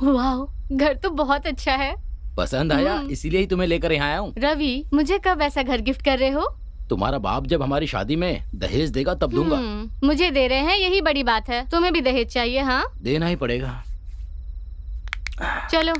वाह, घर तो बहुत अच्छा है। पसंद आया, इसीलिए ही तुम्हें लेकर यहाँ आया हूँ। रवि, मुझे कब ऐसा घर गिफ्ट कर रहे हो? तुम्हारा बाप जब हमारी शादी में दहेज देगा तब दूंगा। मुझे दे रहे हैं, यही बड़ी बात है। तुम्हें भी दहेज चाहिए? हाँ, देना ही पड़ेगा। चलो।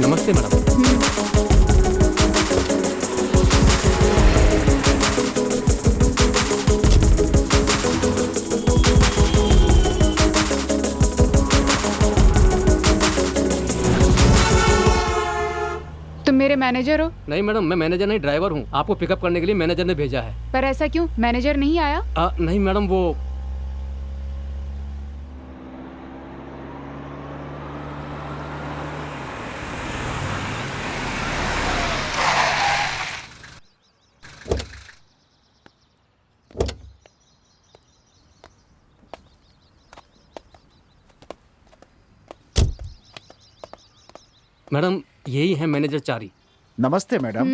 नमस्ते मैडम। तुम मेरे मैनेजर हो? नहीं मैडम, मैं मैनेजर नहीं, ड्राइवर हूँ। आपको पिकअप करने के लिए मैनेजर ने भेजा है। पर ऐसा क्यों? मैनेजर नहीं आया? नहीं मैडम, वो मैडम यही है मैनेजर चारी। नमस्ते मैडम।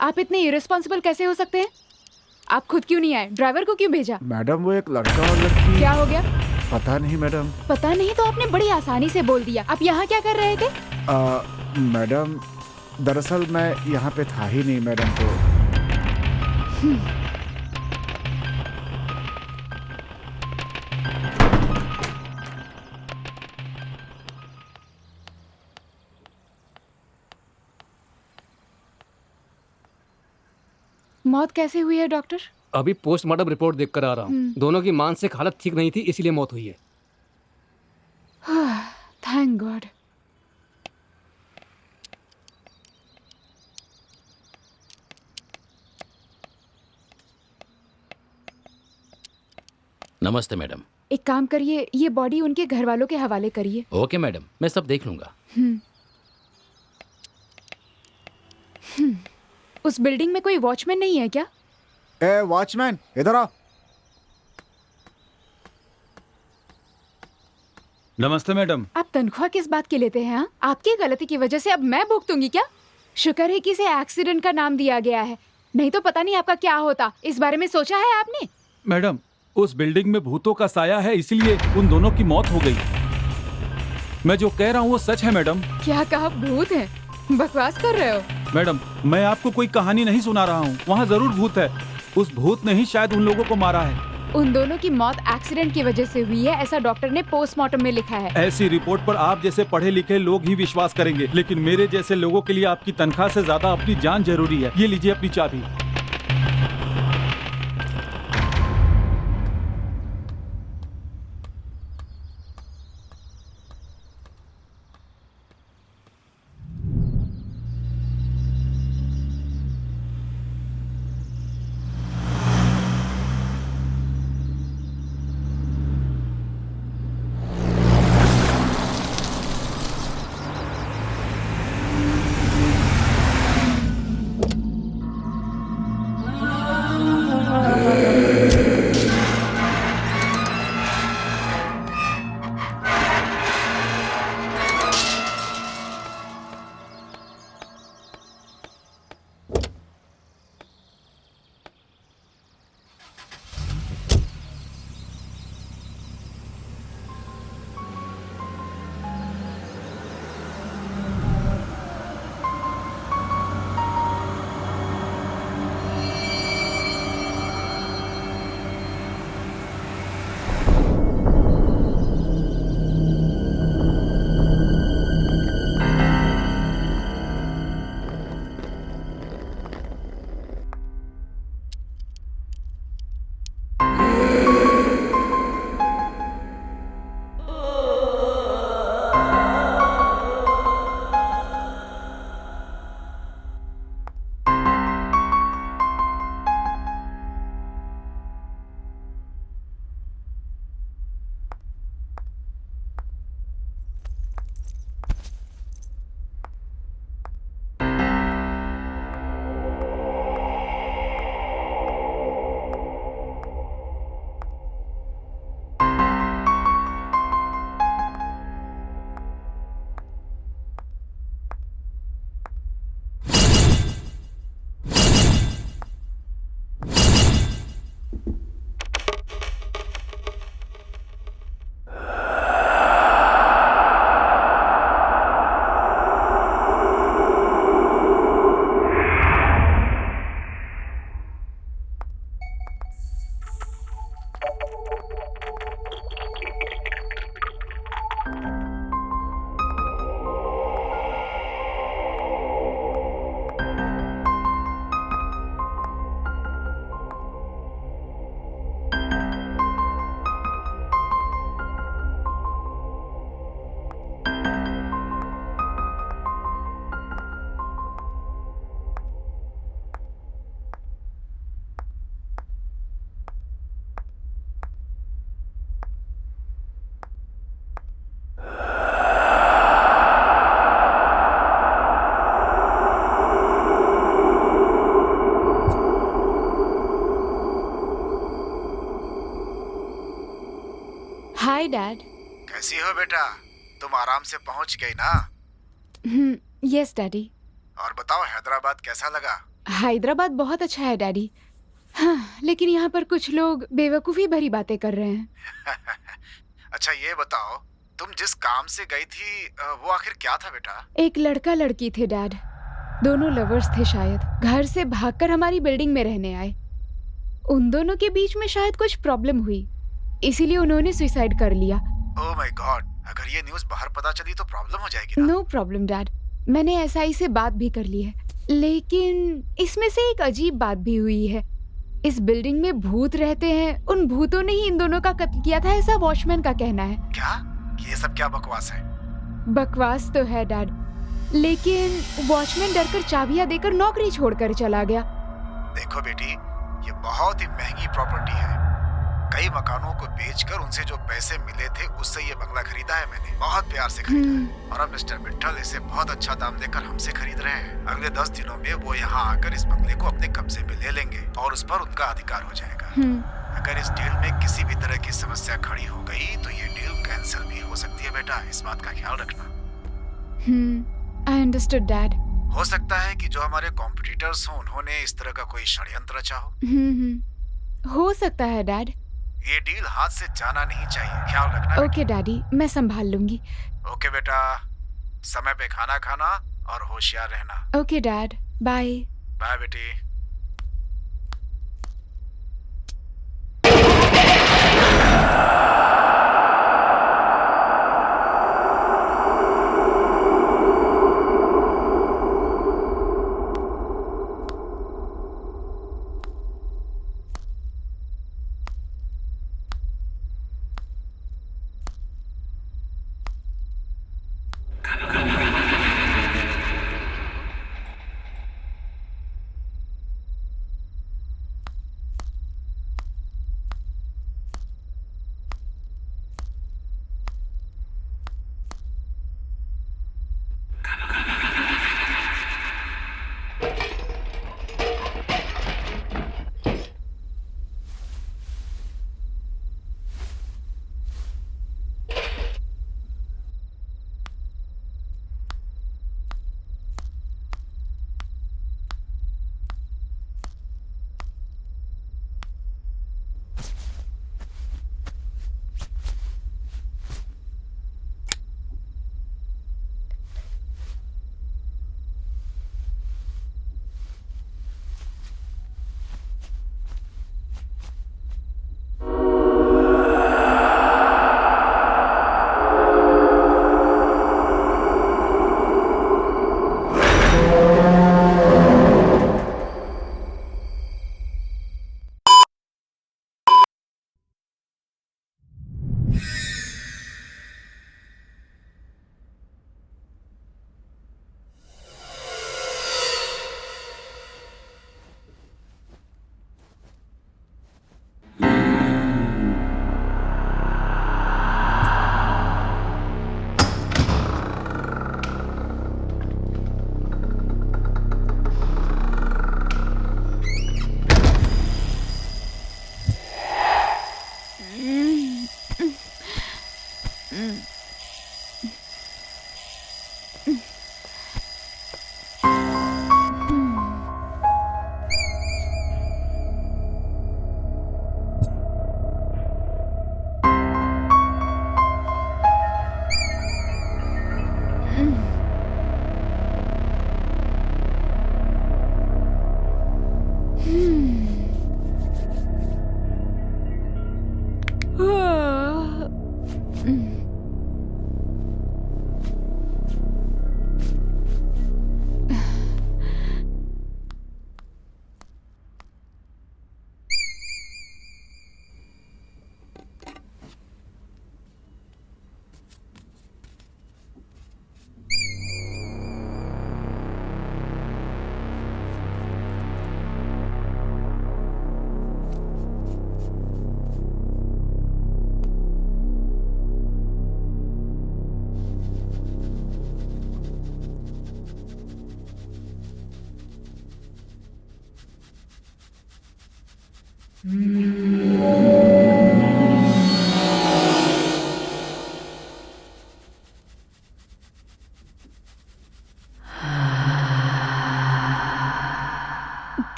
आप इतने इरेस्पॉन्सिबल कैसे हो सकते हैं? आप खुद क्यों नहीं आए? ड्राइवर को क्यों भेजा? मैडम वो एक लड़का और लड़की। क्या हो गया? पता नहीं मैडम। पता नहीं तो आपने बड़ी आसानी से बोल दिया। आप यहाँ क्या कर रहे थे? मैडम दरअसल मैं यहाँ पे था ही नहीं मैडम। तो मौत कैसे हुई है डॉक्टर? अभी पोस्टमार्टम रिपोर्ट देखकर आ रहा हूँ। दोनों की मानसिक हालत ठीक नहीं थी, इसलिए मौत हुई है। Thank God. नमस्ते मैडम। एक काम करिए, ये बॉडी उनके घर वालों के हवाले करिए। ओके मैडम, मैं सब देख लूंगा। उस बिल्डिंग में कोई वॉचमैन नहीं है क्या? ए वॉचमैन, इधर आओ। नमस्ते मैडम। आप तनख्वाह किस बात की लेते हैं? आपकी गलती की वजह से अब मैं भुगतूंगी क्या? शुक्र है कि इसे एक्सीडेंट का नाम दिया गया है, नहीं तो पता नहीं आपका क्या होता। इस बारे में सोचा है आपने? मैडम, उस बिल्डिंग में भूतों का साया है, इसलिए उन दोनों की मौत हो गई। मैं जो कह रहा हूँ वो सच है मैडम। क्या कहा? भूत है? बकवास कर रहे हो? मैडम मैं आपको कोई कहानी नहीं सुना रहा हूँ, वहाँ जरूर भूत है। उस भूत ने ही शायद उन लोगों को मारा है। उन दोनों की मौत एक्सीडेंट की वजह से हुई है, ऐसा डॉक्टर ने पोस्टमार्टम में लिखा है। ऐसी रिपोर्ट पर आप जैसे पढ़े लिखे लोग ही विश्वास करेंगे, लेकिन मेरे जैसे लोगों के लिए आपकी तनख्वाह से ज्यादा अपनी जान जरूरी है। ये लीजिए अपनी चाबी। Hi dad. कैसी हो बेटा? तुम आराम से पहुंच गई ना? Yes daddy. और बताओ हैदराबाद कैसा लगा? हैदराबाद बहुत अच्छा है डैडी। हाँ, लेकिन यहाँ पर कुछ लोग बेवकूफ़ी भरी बातें कर रहे हैं। अच्छा ये बताओ, तुम जिस काम से गई थी वो आखिर क्या था बेटा? एक लड़का लड़की थे डैड, दोनों लवर्स थे शायद। घर से भागकर हमारी बिल्डिंग में रहने आए। उन दोनों के बीच में शायद कुछ प्रॉब्लम हुई, इसीलिए उन्होंने सुसाइड कर लिया। ओह माय गॉड, अगर ये न्यूज़ बाहर पता चली तो प्रॉब्लम हो जाएगी ना? नो प्रॉब्लम डैड, मैंने एसआई से बात भी कर ली है। लेकिन इसमें से एक अजीब बात भी हुई है। इस बिल्डिंग में भूत रहते हैं, उन भूतों ने ही इन दोनों का कत्ल किया था, ऐसा वॉचमैन का कहना है। क्या? ये सब क्या बकवास है? बकवास तो है डैड, लेकिन वॉचमैन डरकर चाबियां देकर नौकरी छोड़कर चला गया। देखो बेटी, ये बहुत ही महंगी प्रॉपर्टी है। कई मकानों को बेचकर उनसे जो पैसे मिले थे उससे ये बंगला खरीदा है मैंने। बहुत प्यार से खरीदा है। और अब मिस्टर मित्तल इसे बहुत अच्छा दाम देकर हमसे खरीद रहे हैं। अगले 10 दिनों में वो यहाँ आकर इस बंगले को अपने कब्जे में ले लेंगे और उस पर उनका अधिकार हो जाएगा। अगर इस डील में किसी भी तरह की समस्या खड़ी हो गई तो ये डील कैंसिल भी हो सकती है बेटा, इस बात का ख्याल रखना। I understood dad. हो सकता है कि जो हमारे कॉम्पिटिटर्स हों उन्होंने इस तरह का कोई षड्यंत्र रचा हो। हो सकता है डैड। ये डील हाथ से जाना नहीं चाहिए, ख्याल रखना। ओके डैडी, मैं संभाल लूंगी। ओके बेटा, समय पे खाना खाना और होशियार रहना। Okay dad, bye. बाय बेटी।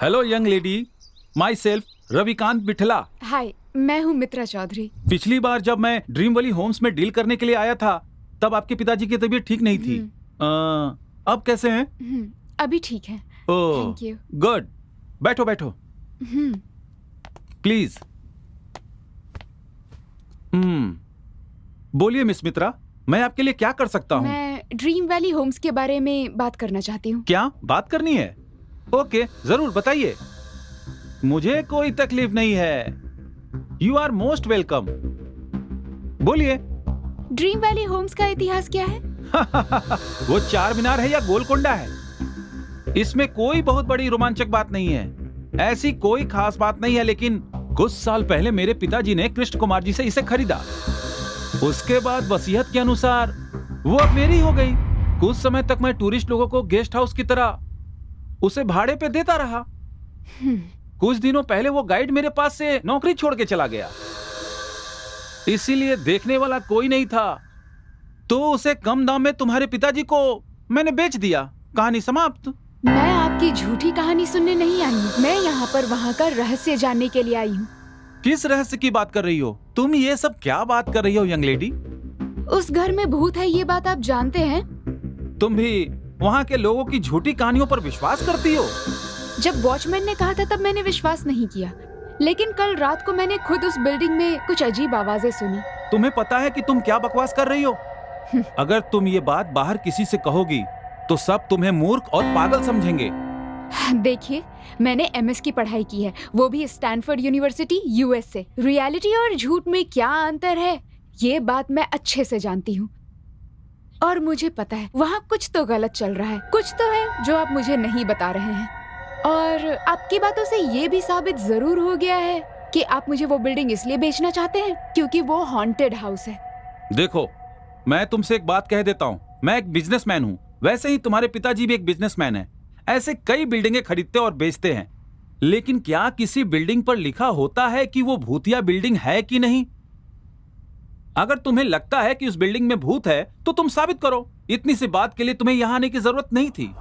Hello young lady, myself Ravikant Bithla. Hi, मैं हूँ मित्रा चौधरी। पिछली बार जब मैं ड्रीम वैली होम्स में डील करने के लिए आया था तब आपके पिताजी की तबीयत ठीक नहीं थी। अब कैसे हैं? अभी ठीक है। ओह, थैंक यू। गुड। बैठो बैठो प्लीज। बोलिए मिस मित्रा, मैं आपके लिए क्या कर सकता हूँ? मैं ड्रीम वैली होम्स के बारे में बात करना चाहती हूँ। क्या बात करनी है? ओके, जरूर बताइए, मुझे कोई तकलीफ नहीं है। You are most welcome. बोलिए। ड्रीम वैली होम्स का इतिहास क्या है? वो चार मीनार है या गोलकोंडा है, इसमें कोई बहुत बड़ी रोमांचक बात नहीं है। ऐसी कोई खास बात नहीं है, लेकिन कुछ साल पहले मेरे पिताजी ने कृष्ण कुमार जी से इसे खरीदा। उसके बाद वसीयत के अनुसार वो अब मेरी हो गई। कुछ समय तक मैं टूरिस्ट लोगों को गेस्ट हाउस की तरह उसे भाड़े पे देता रहा। कुछ दिनों पहले वो गाइड मेरे पास से नौकरी छोड़ के चला गया, इसीलिए देखने वाला कोई नहीं था, तो उसे कम दाम में तुम्हारे पिताजी को मैंने बेच दिया। कहानी समाप्त। मैं आपकी झूठी कहानी सुनने नहीं आई हूँ, मैं यहाँ पर वहाँ का रहस्य जानने के लिए आई हूँ। किस रहस्य की बात कर रही हो तुम? ये सब क्या बात कर रही हो यंग लेडी? उस घर में भूत है, ये बात आप जानते हैं? तुम भी वहाँ के लोगों की झूठी कहानियों पर विश्वास करती हो? जब वॉचमैन ने कहा था तब मैंने विश्वास नहीं किया, लेकिन कल रात को मैंने खुद उस बिल्डिंग में कुछ अजीब आवाजें सुनी। तुम्हें पता है कि तुम क्या बकवास कर रही हो? अगर तुम ये बात बाहर किसी से कहोगी तो सब तुम्हें मूर्ख और पागल समझेंगे। देखिए, मैंने एमएस की पढ़ाई की है, वो भी स्टैनफोर्ड यूनिवर्सिटी यूएस से। रियलिटी और झूठ में क्या अंतर है, ये बात मैं अच्छे से जानती हूँ। और मुझे पता है वहाँ कुछ तो गलत चल रहा है, कुछ तो है जो आप मुझे नहीं बता रहे हैं। और आपकी बातों से ये भी साबित जरूर हो गया है कि आप मुझे वो बिल्डिंग इसलिए बेचना चाहते हैं क्योंकि वो हॉन्टेड हाउस है। देखो, मैं तुमसे एक बात कह देता हूँ, मैं एक बिजनेसमैन हूँ, वैसे ही तुम्हारे पिताजी भी एक बिजनेसमैन है। ऐसे कई बिल्डिंगें खरीदते और बेचते हैं, लेकिन क्या किसी बिल्डिंग पर लिखा होता है कि वो भूतिया बिल्डिंग है कि नहीं? अगर तुम्हें लगता है कि उस बिल्डिंग में भूत है तो तुम साबित करो। इतनी सी बात के लिए तुम्हें यहां आने की जरूरत नहीं थी।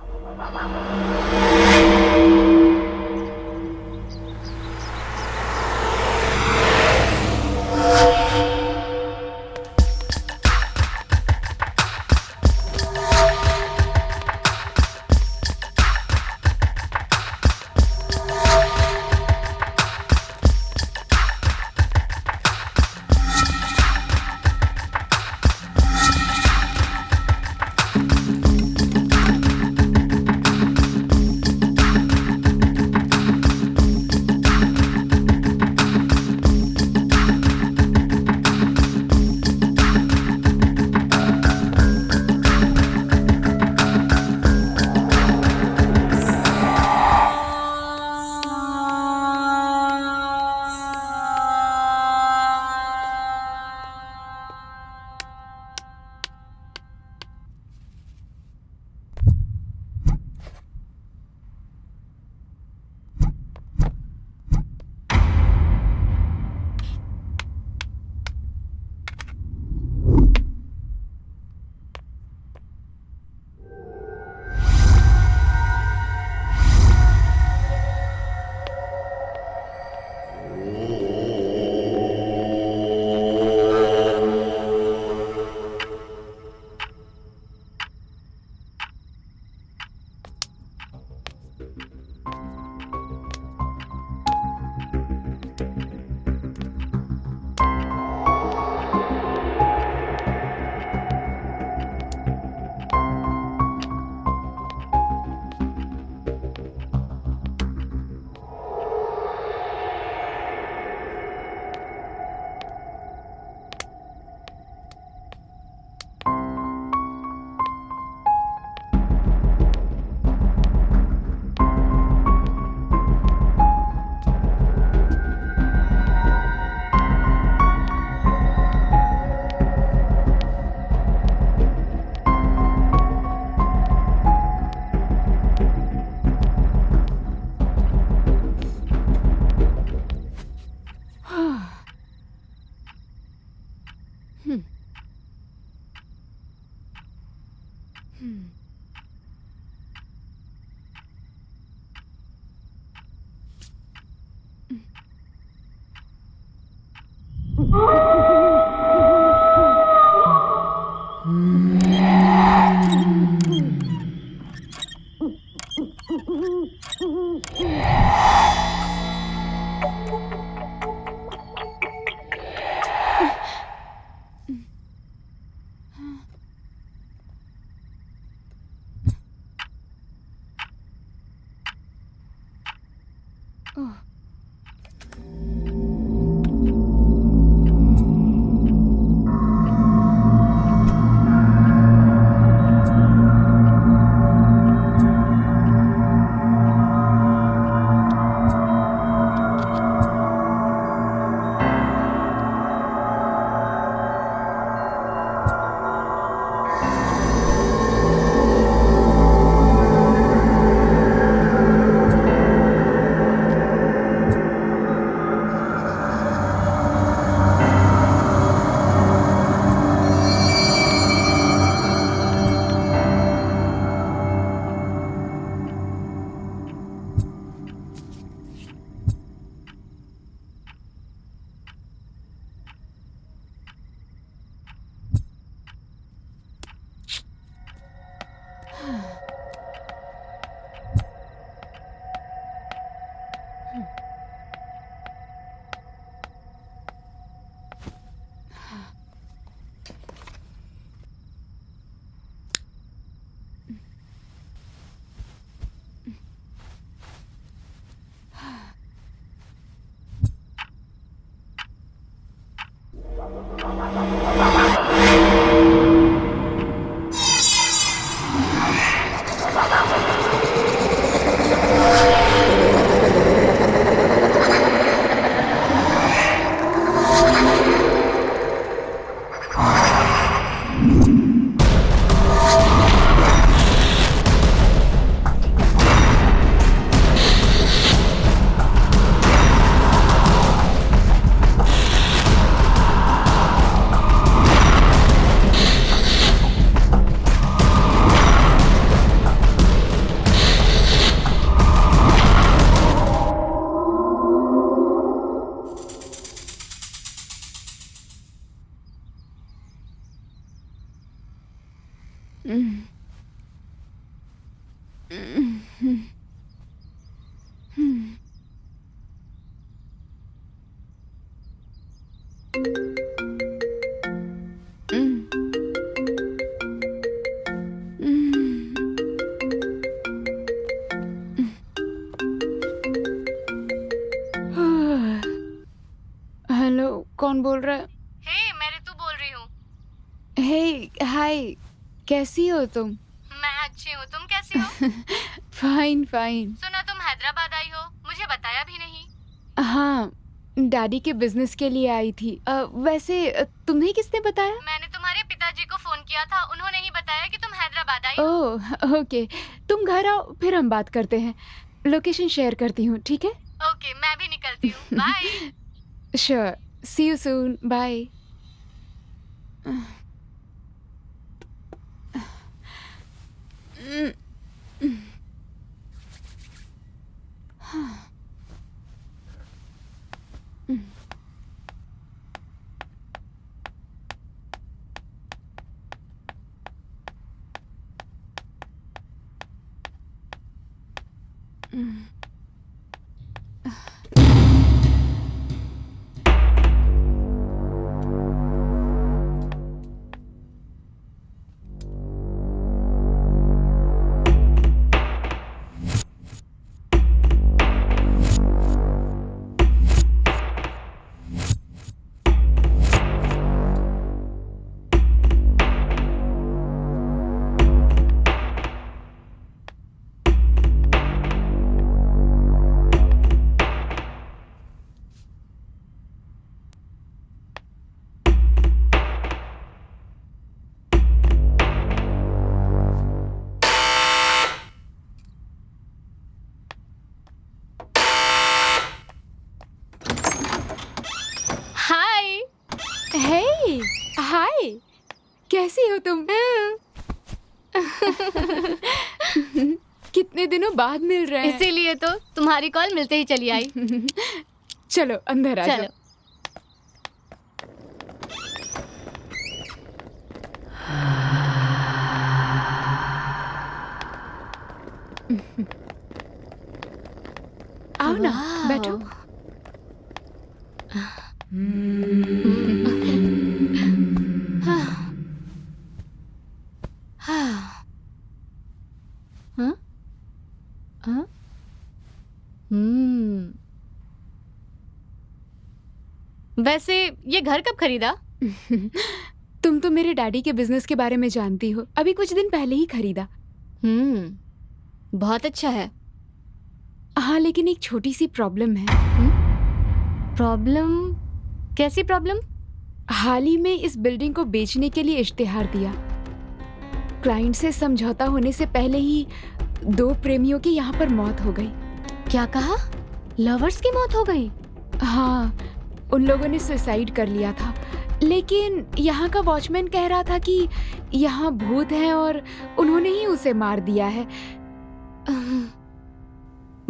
हेलो, कौन बोल रहा है? हे, मैं ऋतु बोल रही हूँ। हे, हाय, कैसी हो तुम? मैं अच्छी हूँ, तुम कैसी हो? Fine fine. सुना तुम हैदराबाद आई हो, मुझे बताया भी नहीं। हाँ, डैडी के बिजनेस के लिए आई थी। वैसे तुम्हें किसने बताया? मैंने तुम्हारे पिताजी को फोन किया था, उन्होंने ही बताया कि तुम हैदराबाद आई हो। ओह, ओके, तुम घर आओ, फिर हम बात करते हैं। लोकेशन शेयर करती हूँ, ठीक है? ओके, मैं भी निकलती हूँ, bye. Sure, see you soon, bye. Hi. Hey, hi, कैसी हो तुम? कितने दिनों बाद मिल रहे हैं। इसीलिए तो तुम्हारी कॉल मिलते ही चली आई। चलो अंदर आ चलो। जाओ। आओ ना, वाह। बैठो। हाँ? हाँ? वैसे ये घर कब खरीदा? तुम तो मेरे डैडी के बिजनेस के बारे में जानती हो, अभी कुछ दिन पहले ही खरीदा। बहुत अच्छा है। हाँ, लेकिन एक छोटी सी प्रॉब्लम है। प्रॉब्लम? कैसी प्रॉब्लम? हाल ही में इस बिल्डिंग को बेचने के लिए इश्तिहार दिया। क्लाइंट से समझौता होने से पहले ही 2 प्रेमियों की यहाँ पर मौत हो गई। क्या कहा? लवर्स की मौत हो गई? हाँ, उन लोगों ने सुसाइड कर लिया था, लेकिन यहाँ का वॉचमैन कह रहा था कि यहाँ भूत है और उन्होंने ही उसे मार दिया है।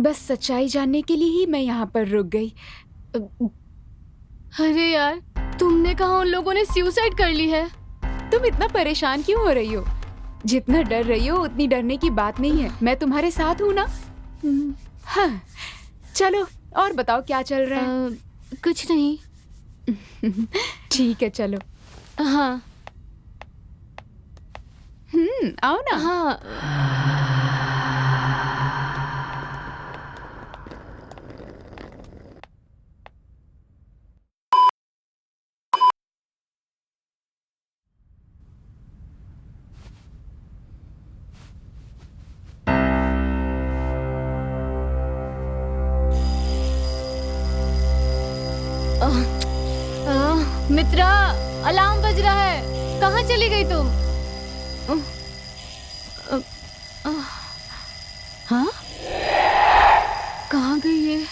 बस सच्चाई जानने के लिए ही मैं यहाँ पर रुक गई। अरे यार, तुमने कहा उन लोगों ने सुसाइड कर ली है? तुम इतना परेशान क्यों हो रही हो? जितना डर रही हो उतनी डरने की बात नहीं है, मैं तुम्हारे साथ हूँ ना। हाँ, चलो और बताओ क्या चल रहा है? कुछ नहीं। ठीक है, चलो। हाँ। आओ ना। हाँ। मित्रा, अलार्म बज रहा है। कहाँ चली गई तुम? हाँ? कहाँ गई ये?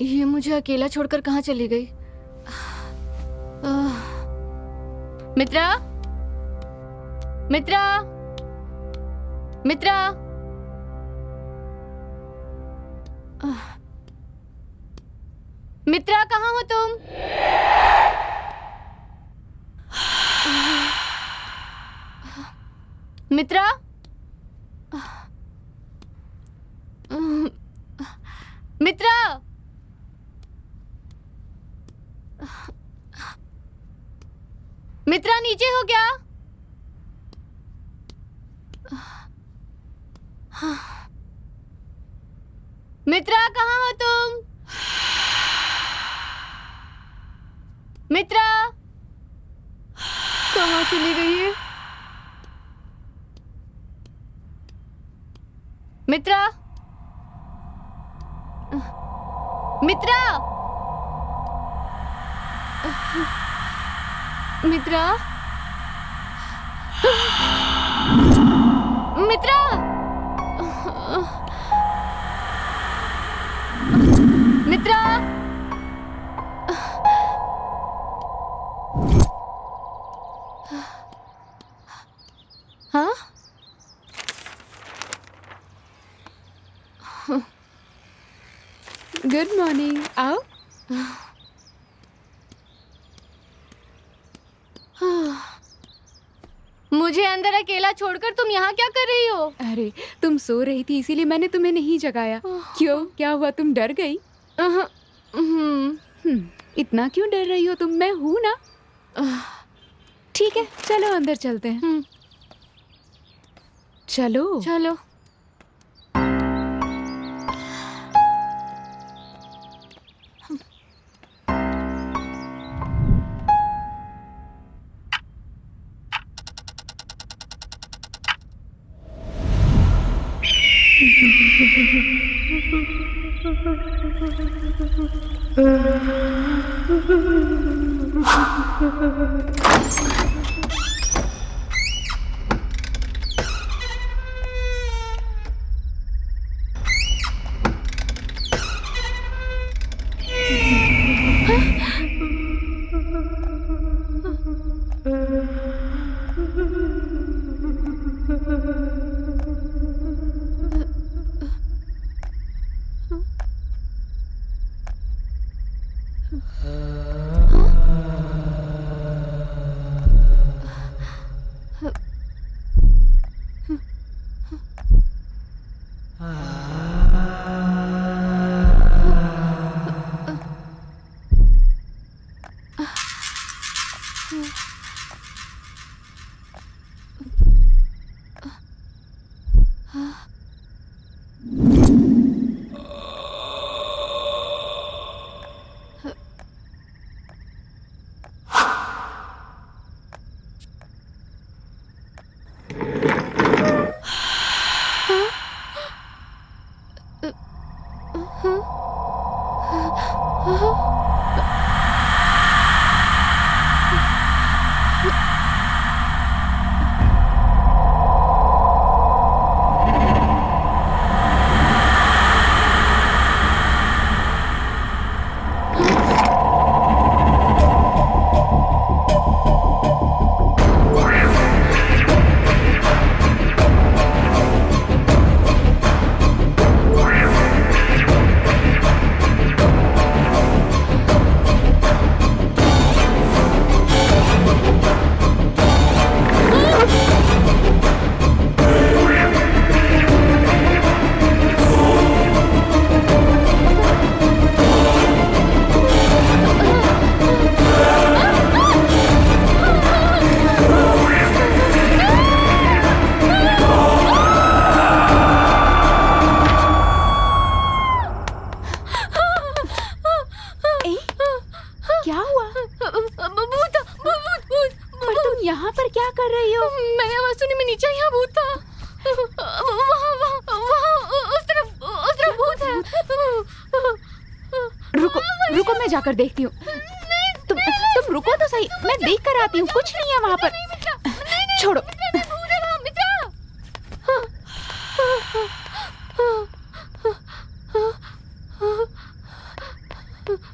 ये मुझे अकेला छोड़कर कहाँ चली गई? मित्रा, मित्रा, मित्रा, मित्रा कहाँ हो तुम? मित्रा, मित्रा, मित्रा नीचे हो क्या? मित्रा कहाँ हो तुम? मित्रा कहाँ चली गई है? मित्रा, मित्रा, मित्रा, मित्रा, मित्रा, हाँ? गुड मॉर्निंग, आओ। मुझे अंदर अकेला छोड़कर तुम यहाँ क्या कर रही हो? अरे तुम सो रही थी इसीलिए मैंने तुम्हें नहीं जगाया। क्यों, क्या हुआ, तुम डर गई? इतना क्यों डर रही हो तुम? मैं हूं ना। ठीक है, चलो अंदर चलते हैं। चलो चलो। यहाँ पर क्या कर रही हो? मैंने आवाज सुनी, मैं नीचे, यहाँ भूत था। वहाँ उस तरफ भूत है। रुको रुको, मैं जाकर देखती हूँ। तुम रुको तो सही, मैं देख कर आती हूँ। कुछ नहीं है वहाँ पर, छोड़ो।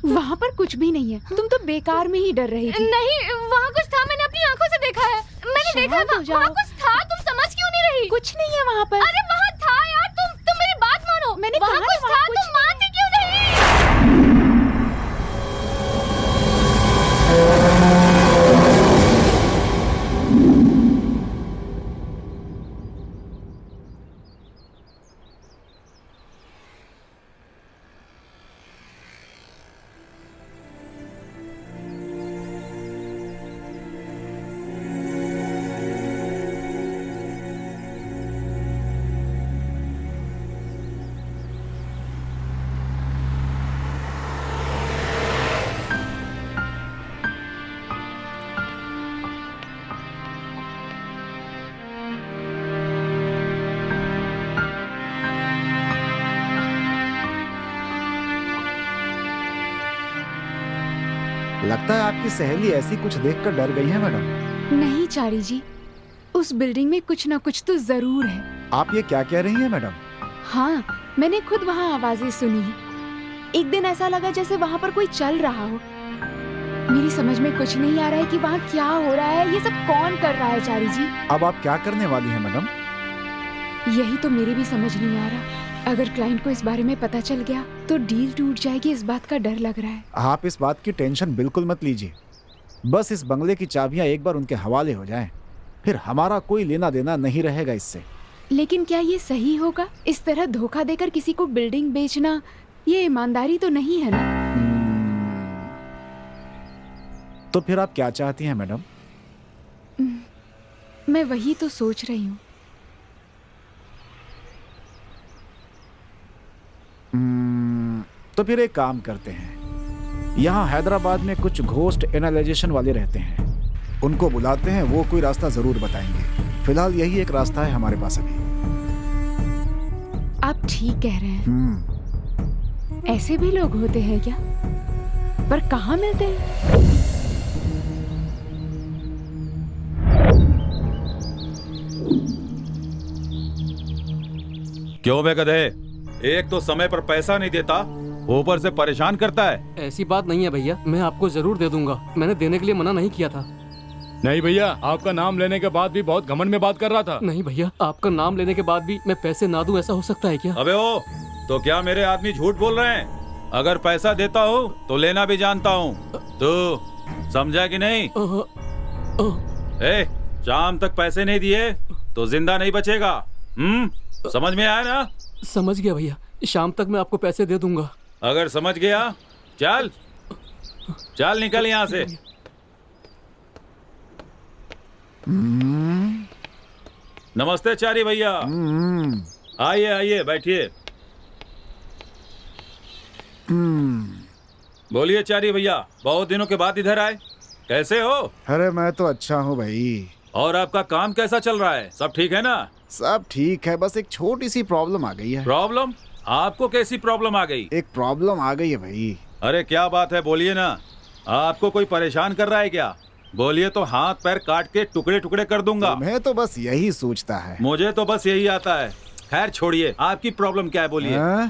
वहाँ पर कुछ भी नहीं है, तुम तो बेकार में ही डर रही थी। नहीं, वहाँ कुछ था, मैंने अपनी आंखों से देखा है। मैंने देखा वहाँ कुछ था, तुम समझ क्यों नहीं रही? कुछ नहीं है वहाँ पर। अरे वहाँ था यार, तुम मेरी बात मानो। मैंने वहाँ कहा कुछ वहाँ था, कुछ तुम मानती क्यों नहीं? लगता है आपकी सहेली ऐसी कुछ देखकर डर गई है मैडम। नहीं चारी जी, उस बिल्डिंग में कुछ ना कुछ तो जरूर है। आप ये क्या कह रही हैं मैडम? हाँ, मैंने खुद वहाँ आवाजें सुनी है। एक दिन ऐसा लगा जैसे वहाँ पर कोई चल रहा हो। मेरी समझ में कुछ नहीं आ रहा है कि वहाँ क्या हो रहा है, ये सब कौन कर रहा है चारी जी। अब आप क्या करने वाली हैं मैडम? यही तो मेरी भी समझ नहीं आ रहा। अगर क्लाइंट को इस बारे में पता चल गया तो डील टूट जाएगी, इस बात का डर लग रहा है। आप इस बात की टेंशन बिल्कुल मत लीजिए। बस इस बंगले की चाबियां एक बार उनके हवाले हो जाएं, फिर हमारा कोई लेना देना नहीं रहेगा इससे। लेकिन क्या ये सही होगा? इस तरह धोखा देकर किसी को बिल्डिंग बेचना, ये ईमानदारी तो नहीं है ना। तो फिर आप क्या चाहती हैं मैडम? मैं वही तो सोच रही हूँ। तो फिर एक काम करते हैं, यहाँ हैदराबाद में कुछ घोस्ट एनालाइजेशन वाले रहते हैं, उनको बुलाते हैं, वो कोई रास्ता जरूर बताएंगे। फिलहाल यही एक रास्ता है हमारे पास अभी। आप ठीक कह रहे हैं। ऐसे भी लोग होते हैं क्या? पर कहाँ मिलते हैं? क्यों बे गधे, एक तो समय पर पैसा नहीं देता, ऊपर से परेशान करता है। ऐसी बात नहीं है भैया, मैं आपको जरूर दे दूंगा। मैंने देने के लिए मना नहीं किया था। नहीं भैया, आपका नाम लेने के बाद भी बहुत घमंड में बात कर रहा था। नहीं भैया, आपका नाम लेने के बाद भी मैं पैसे ना दूं, ऐसा हो सकता है क्या? अबे ओ, तो क्या मेरे आदमी झूठ बोल रहे हैं? अगर पैसा देता हूँ तो लेना भी जानता हूँ। तू समझा कि नहीं? ए, शाम तक पैसे नहीं दिए तो जिंदा नहीं बचेगा। समझ में आया ना? समझ गया भैया, शाम तक मैं आपको पैसे दे दूंगा। अगर समझ गया, चल चल निकल यहाँ से। नमस्ते चारी भैया। आइए आइए, बैठिए। बोलिए चारी भैया, बहुत दिनों के बाद इधर आए, कैसे हो? अरे मैं तो अच्छा हूँ भाई। और आपका काम कैसा चल रहा है? सब ठीक है ना? सब ठीक है, बस एक छोटी सी प्रॉब्लम आ गई है। प्रॉब्लम? आपको कैसी प्रॉब्लम आ गई? एक प्रॉब्लम आ गई है भाई। अरे क्या बात है, बोलिए ना। आपको कोई परेशान कर रहा है क्या? बोलिए तो हाथ पैर काट के टुकड़े टुकड़े कर दूंगा। तुम्हें तो बस यही सोचता है। मुझे तो बस यही आता है। खैर छोड़िए, आपकी प्रॉब्लम क्या है बोलिए। हाँ?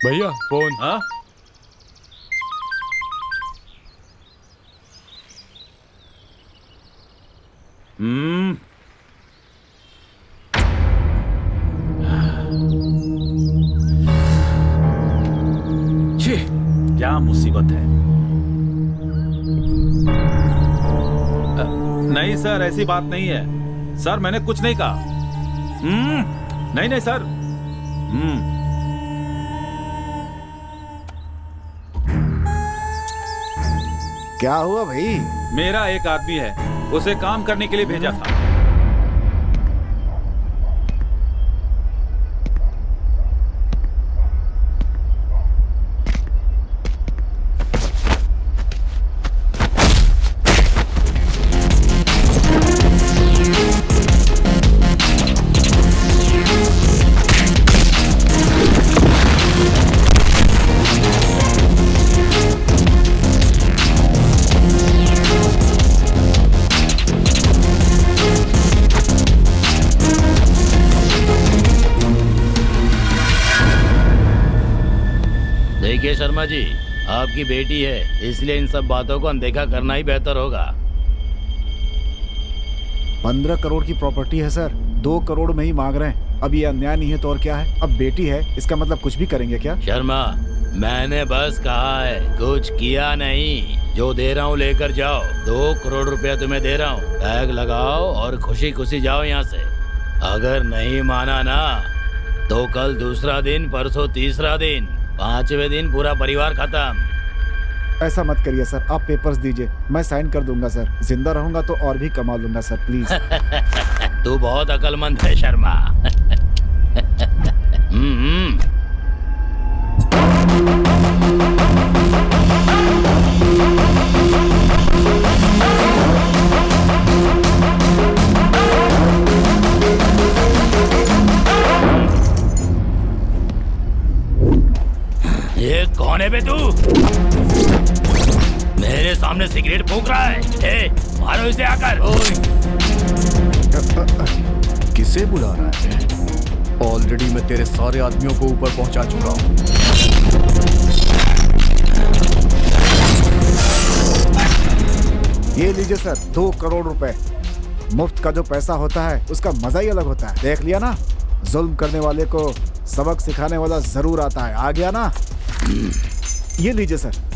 भैया फोन। हाँ? छी, क्या मुसीबत है। नहीं सर, ऐसी बात नहीं है सर, मैंने कुछ नहीं कहा। नहीं नहीं सर। क्या हुआ भाई? मेरा एक आदमी है, उसे काम करने के लिए भेजा था। देखिए शर्मा जी, आपकी बेटी है, इसलिए इन सब बातों को अनदेखा करना ही बेहतर होगा। 15 करोड़ की प्रॉपर्टी है सर, 2 करोड़ में ही मांग रहे हैं। अब ये अन्याय नहीं है तो और क्या है? अब बेटी है, इसका मतलब कुछ भी करेंगे क्या? शर्मा, मैंने बस कहा है, कुछ किया नहीं। जो दे रहा हूँ लेकर जाओ। 2 करोड़ रुपया तुम्हें दे रहा हूँ, बैग लगाओ और खुशी खुशी जाओ यहाँ से। अगर नहीं माना ना तो कल दूसरा दिन, परसों तीसरा दिन, 5वें दिन पूरा परिवार खत्म। ऐसा मत करिए सर, आप पेपर्स दीजिए, मैं साइन कर दूंगा सर। जिंदा रहूंगा तो और भी कमा लूंगा सर, प्लीज। तू बहुत अक्लमंद है शर्मा। ये कौन है बे तू? मेरे सामने सिगरेट फूंक रहा है। ए, मारो इसे आकर। किसे बुला रहा है? ऑलरेडी मैं तेरे सारे आदमियों को ऊपर पहुंचा चुका हूं। ये लीजिए सर, 2 करोड़ रुपए। मुफ्त का जो पैसा होता है उसका मजा ही अलग होता है। देख लिया ना, जुल्म करने वाले को सबक सिखाने वाला जरूर आता है। आ गया ना? ये लीजिए सर।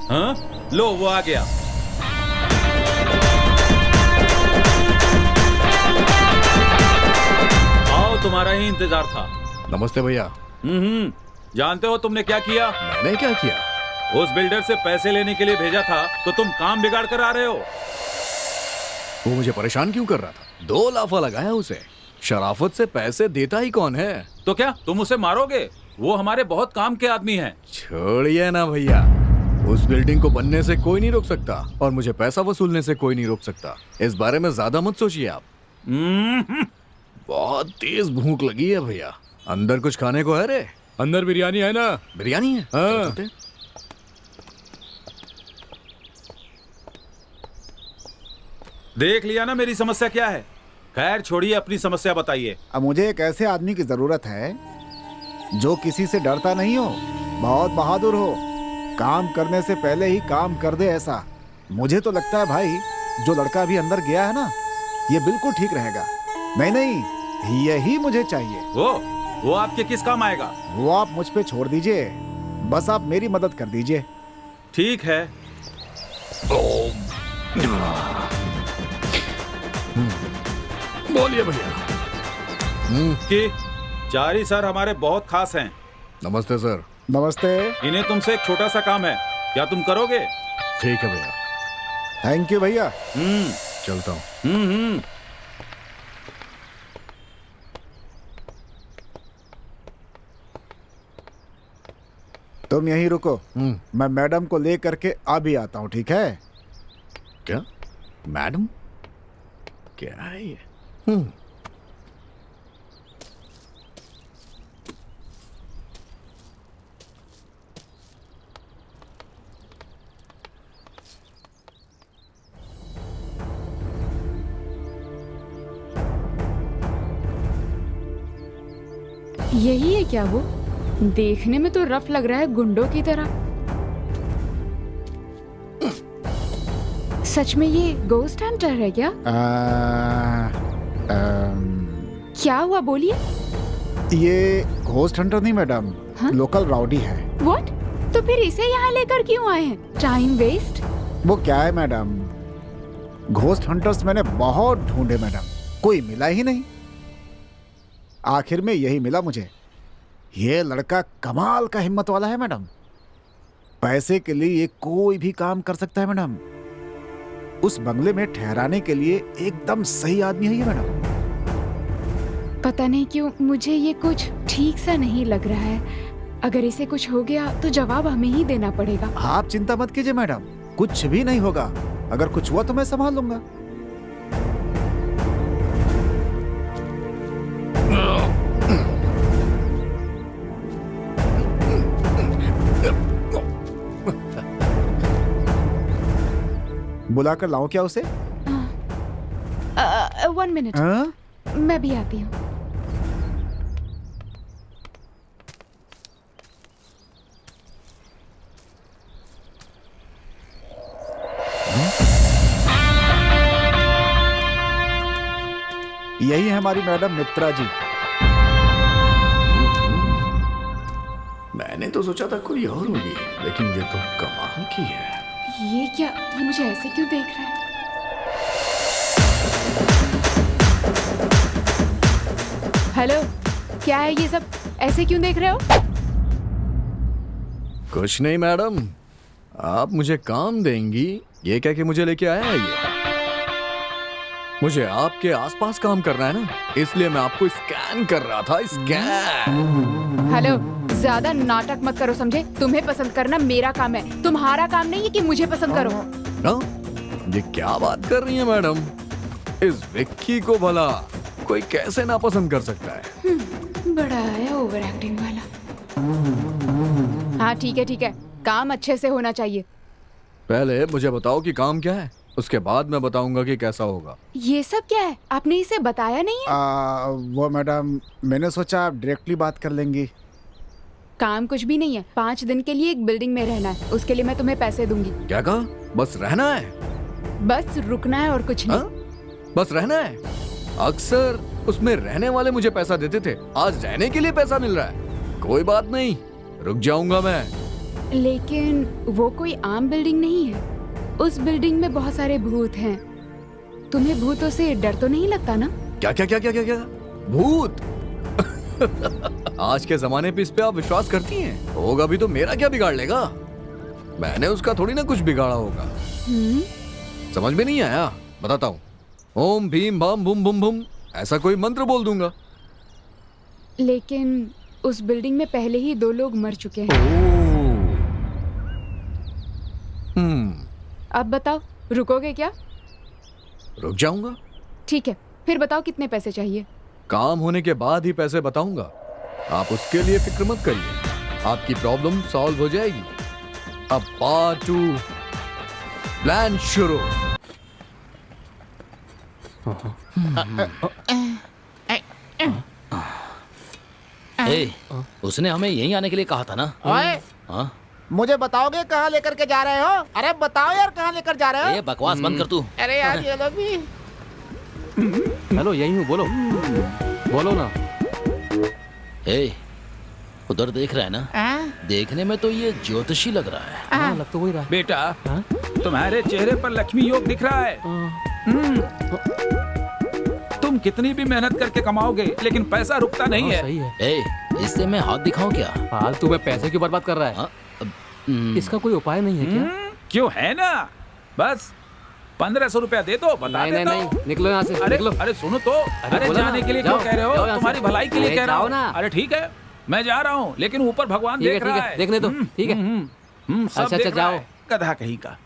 हाँ? लो वो आ गया। आओ, तुम्हारा ही इंतजार था। नमस्ते भैया। जानते हो तुमने क्या किया? मैंने क्या किया? उस बिल्डर से पैसे लेने के लिए भेजा था तो तुम काम बिगाड़ कर आ रहे हो। वो मुझे परेशान क्यों कर रहा था? 2 लाफा लगाया उसे। शराफत से पैसे देता ही कौन है? तो क्या तुम उसे मारोगे? वो हमारे बहुत काम के आदमी हैं। छोड़िए ना भैया, उस बिल्डिंग को बनने से कोई नहीं रोक सकता और मुझे पैसा वसूलने से कोई नहीं रोक सकता। इस बारे में ज्यादा मत सोचिए आप। बहुत तेज भूख लगी है भैया। अंदर कुछ खाने को है रे? अंदर बिरयानी है ना? बिरयानी है? हाँ। चलते हैं। देख लिया ना मेरी समस्या क्या है। खैर छोड़िए, अपनी समस्या बताइए। अब मुझे एक ऐसे आदमी की जरूरत है जो किसी से डरता नहीं हो, बहुत बहादुर हो, काम करने से पहले ही काम कर दे ऐसा। मुझे तो लगता है भाई, जो लड़का अभी अंदर गया है ना, ये बिल्कुल ठीक रहेगा। नहीं, यही मुझे चाहिए। वो आपके किस काम आएगा? वो आप मुझ पे छोड़ दीजिए, बस आप मेरी मदद कर दीजिए। ठीक है। बोलिए भैया। कि चारी सर हमारे बहुत खास हैं। नमस्ते सर। नमस्ते। इन्हें तुमसे एक छोटा सा काम है, क्या तुम करोगे? ठीक है भैया। थैंक यू भैया। चलता हूँ। तुम यहीं रुको, मैं मैडम को ले करके अभी आता हूँ, ठीक है? क्या? मैडम? क्या है ये? यही है क्या वो? देखने में तो रफ लग रहा है, गुंडों की तरह। सच में ये गोस्ट हंटर है क्या? क्या हुआ, बोलिए। ये घोस्ट हंटर नहीं मैडम, लोकल राउडी है। व्हाट? तो फिर इसे यहाँ लेकर क्यों आए हैं? Time waste. वो क्या है मैडम, घोस्ट हंटर्स मैंने बहुत ढूंढे मैडम, कोई मिला ही नहीं। आखिर में यही मिला मुझे। ये लड़का कमाल का हिम्मत वाला है मैडम। पैसे के लिए ये कोई भी काम कर सकता है मैडम। उस बंगले में ठहराने के लिए एकदम सही आदमी है ये मैडम। पता नहीं क्यों मुझे ये कुछ ठीक सा नहीं लग रहा है। अगर इसे कुछ हो गया तो जवाब हमें ही देना पड़ेगा। आप चिंता मत कीजिए मैडम, कुछ भी नहीं होगा। अगर कुछ हुआ तो मैं संभाल लूंगा। बुला कर लाऊं क्या उसे? 1 मिनट, हाँ? मैं भी आती हूँ। यही है हमारी मैडम मित्रा जी। मैंने तो सोचा था कोई और होगी, लेकिन ये तो कमाल की है। ये क्या, ये मुझे ऐसे क्यों देख रहा है? हेलो, क्या है ये सब? ऐसे क्यों देख रहे हो? कुछ नहीं मैडम, आप मुझे काम देंगी ये कह के मुझे लेके आया है ये। मुझे आपके आसपास काम करना है ना, इसलिए मैं आपको स्कैन कर रहा था। स्कैन। हेलो, ज्यादा नाटक मत करो, समझे? तुम्हें पसंद करना मेरा काम है, तुम्हारा काम नहीं है कि मुझे पसंद करो। ना, ये क्या बात कर रही है मैडम? इस विक्की को भला कोई कैसे नापसंद कर सकता है? बड़ा है ओवर एक्टिंग वाला। हाँ ठीक है ठीक है, काम अच्छे से होना चाहिए। पहले मुझे बताओ कि काम क्या है, उसके बाद मैं बताऊंगा कि कैसा होगा। ये सब क्या है? आपने इसे बताया नहीं है? वो मैडम, मैंने सोचा आप डायरेक्टली बात कर लेंगी। काम कुछ भी नहीं है, 5 दिन के लिए एक बिल्डिंग में रहना है, उसके लिए मैं तुम्हें पैसे दूंगी। क्या कहा? बस रहना है? बस रुकना है और कुछ नहीं। हाँ? बस रहना है? अक्सर उसमें रहने वाले मुझे पैसा देते थे, आज रहने के लिए पैसा मिल रहा है। कोई बात नहीं, रुक जाऊंगा मैं। लेकिन वो कोई आम बिल्डिंग नहीं है, उस बिल्डिंग में बहुत सारे भूत हैं। तुम्हें भूतों से डर तो नहीं लगता ना? क्या क्या क्या क्या क्या क्या? भूत? आज के जमाने पे इस पे आप विश्वास करती हैं? होगा भी तो मेरा क्या बिगाड़ लेगा? मैंने उसका थोड़ी ना कुछ बिगाड़ा होगा। समझ में नहीं आया? बताता हूँ। ओम भीम बम बुम बुम बुम, ऐसा कोई मंत्र बोल दूंगा। लेकिन उस बिल्डिंग में पहले ही 2 लोग मर चुके हैं। अब बताओ, रुकोगे क्या? रुक जाऊंगा। ठीक है, फिर बताओ कितने पैसे चाहिए? काम होने के बाद ही पैसे बताऊंगा, आप उसके लिए फिक्र मत करिए, आपकी प्रॉब्लम सॉल्व हो जाएगी। अब पार्ट 2 प्लान शुरू। उसने हमें यहीं आने के लिए कहा था ना? ओए, हाँ? मुझे बताओगे कहाँ लेकर के जा रहे हो? अरे बताओ यार, कहाँ लेकर जा रहे हो? ये बकवास बंद कर तू। अरे यार ये लोग भी। हेलो, यही हूँ, बोलो बोलो ना। उधर देख रहा है ना? देखने में तो ये ज्योतिषी लग रहा है। हाँ, लग तो वही रहा है। बेटा, तुम्हारे चेहरे पर लक्ष्मी योग दिख रहा है। तुम कितनी भी मेहनत करके कमाओगे, लेकिन पैसा रुकता नहीं है। सही है। इससे मैं हाथ दिखाऊं क्या? फालतू में पैसे क्यों बर्बाद कर रहा है? इसका कोई उपाय नहीं है क्या? क्यों, है ना? बस 1500 रुपया दे दो, बता नहीं देता नहीं हूं। नहीं, निकलो यहाँ से, अरे निकलो। अरे सुनो तो, अरे बोलो जाने ना, के लिए जाओ, क्यों कह रहे हो? जाओ यहाँ से। तुम्हारी भलाई के लिए अरे कह रहा जाओ हूँ। ना। अरे ठीक है, मैं जा रहा हूँ, लेकिन ऊपर भगवान देख रहा है। देखने दो, ठीक है। सब अच्छा, देख रहा जाओ। है, गधा कहीं का।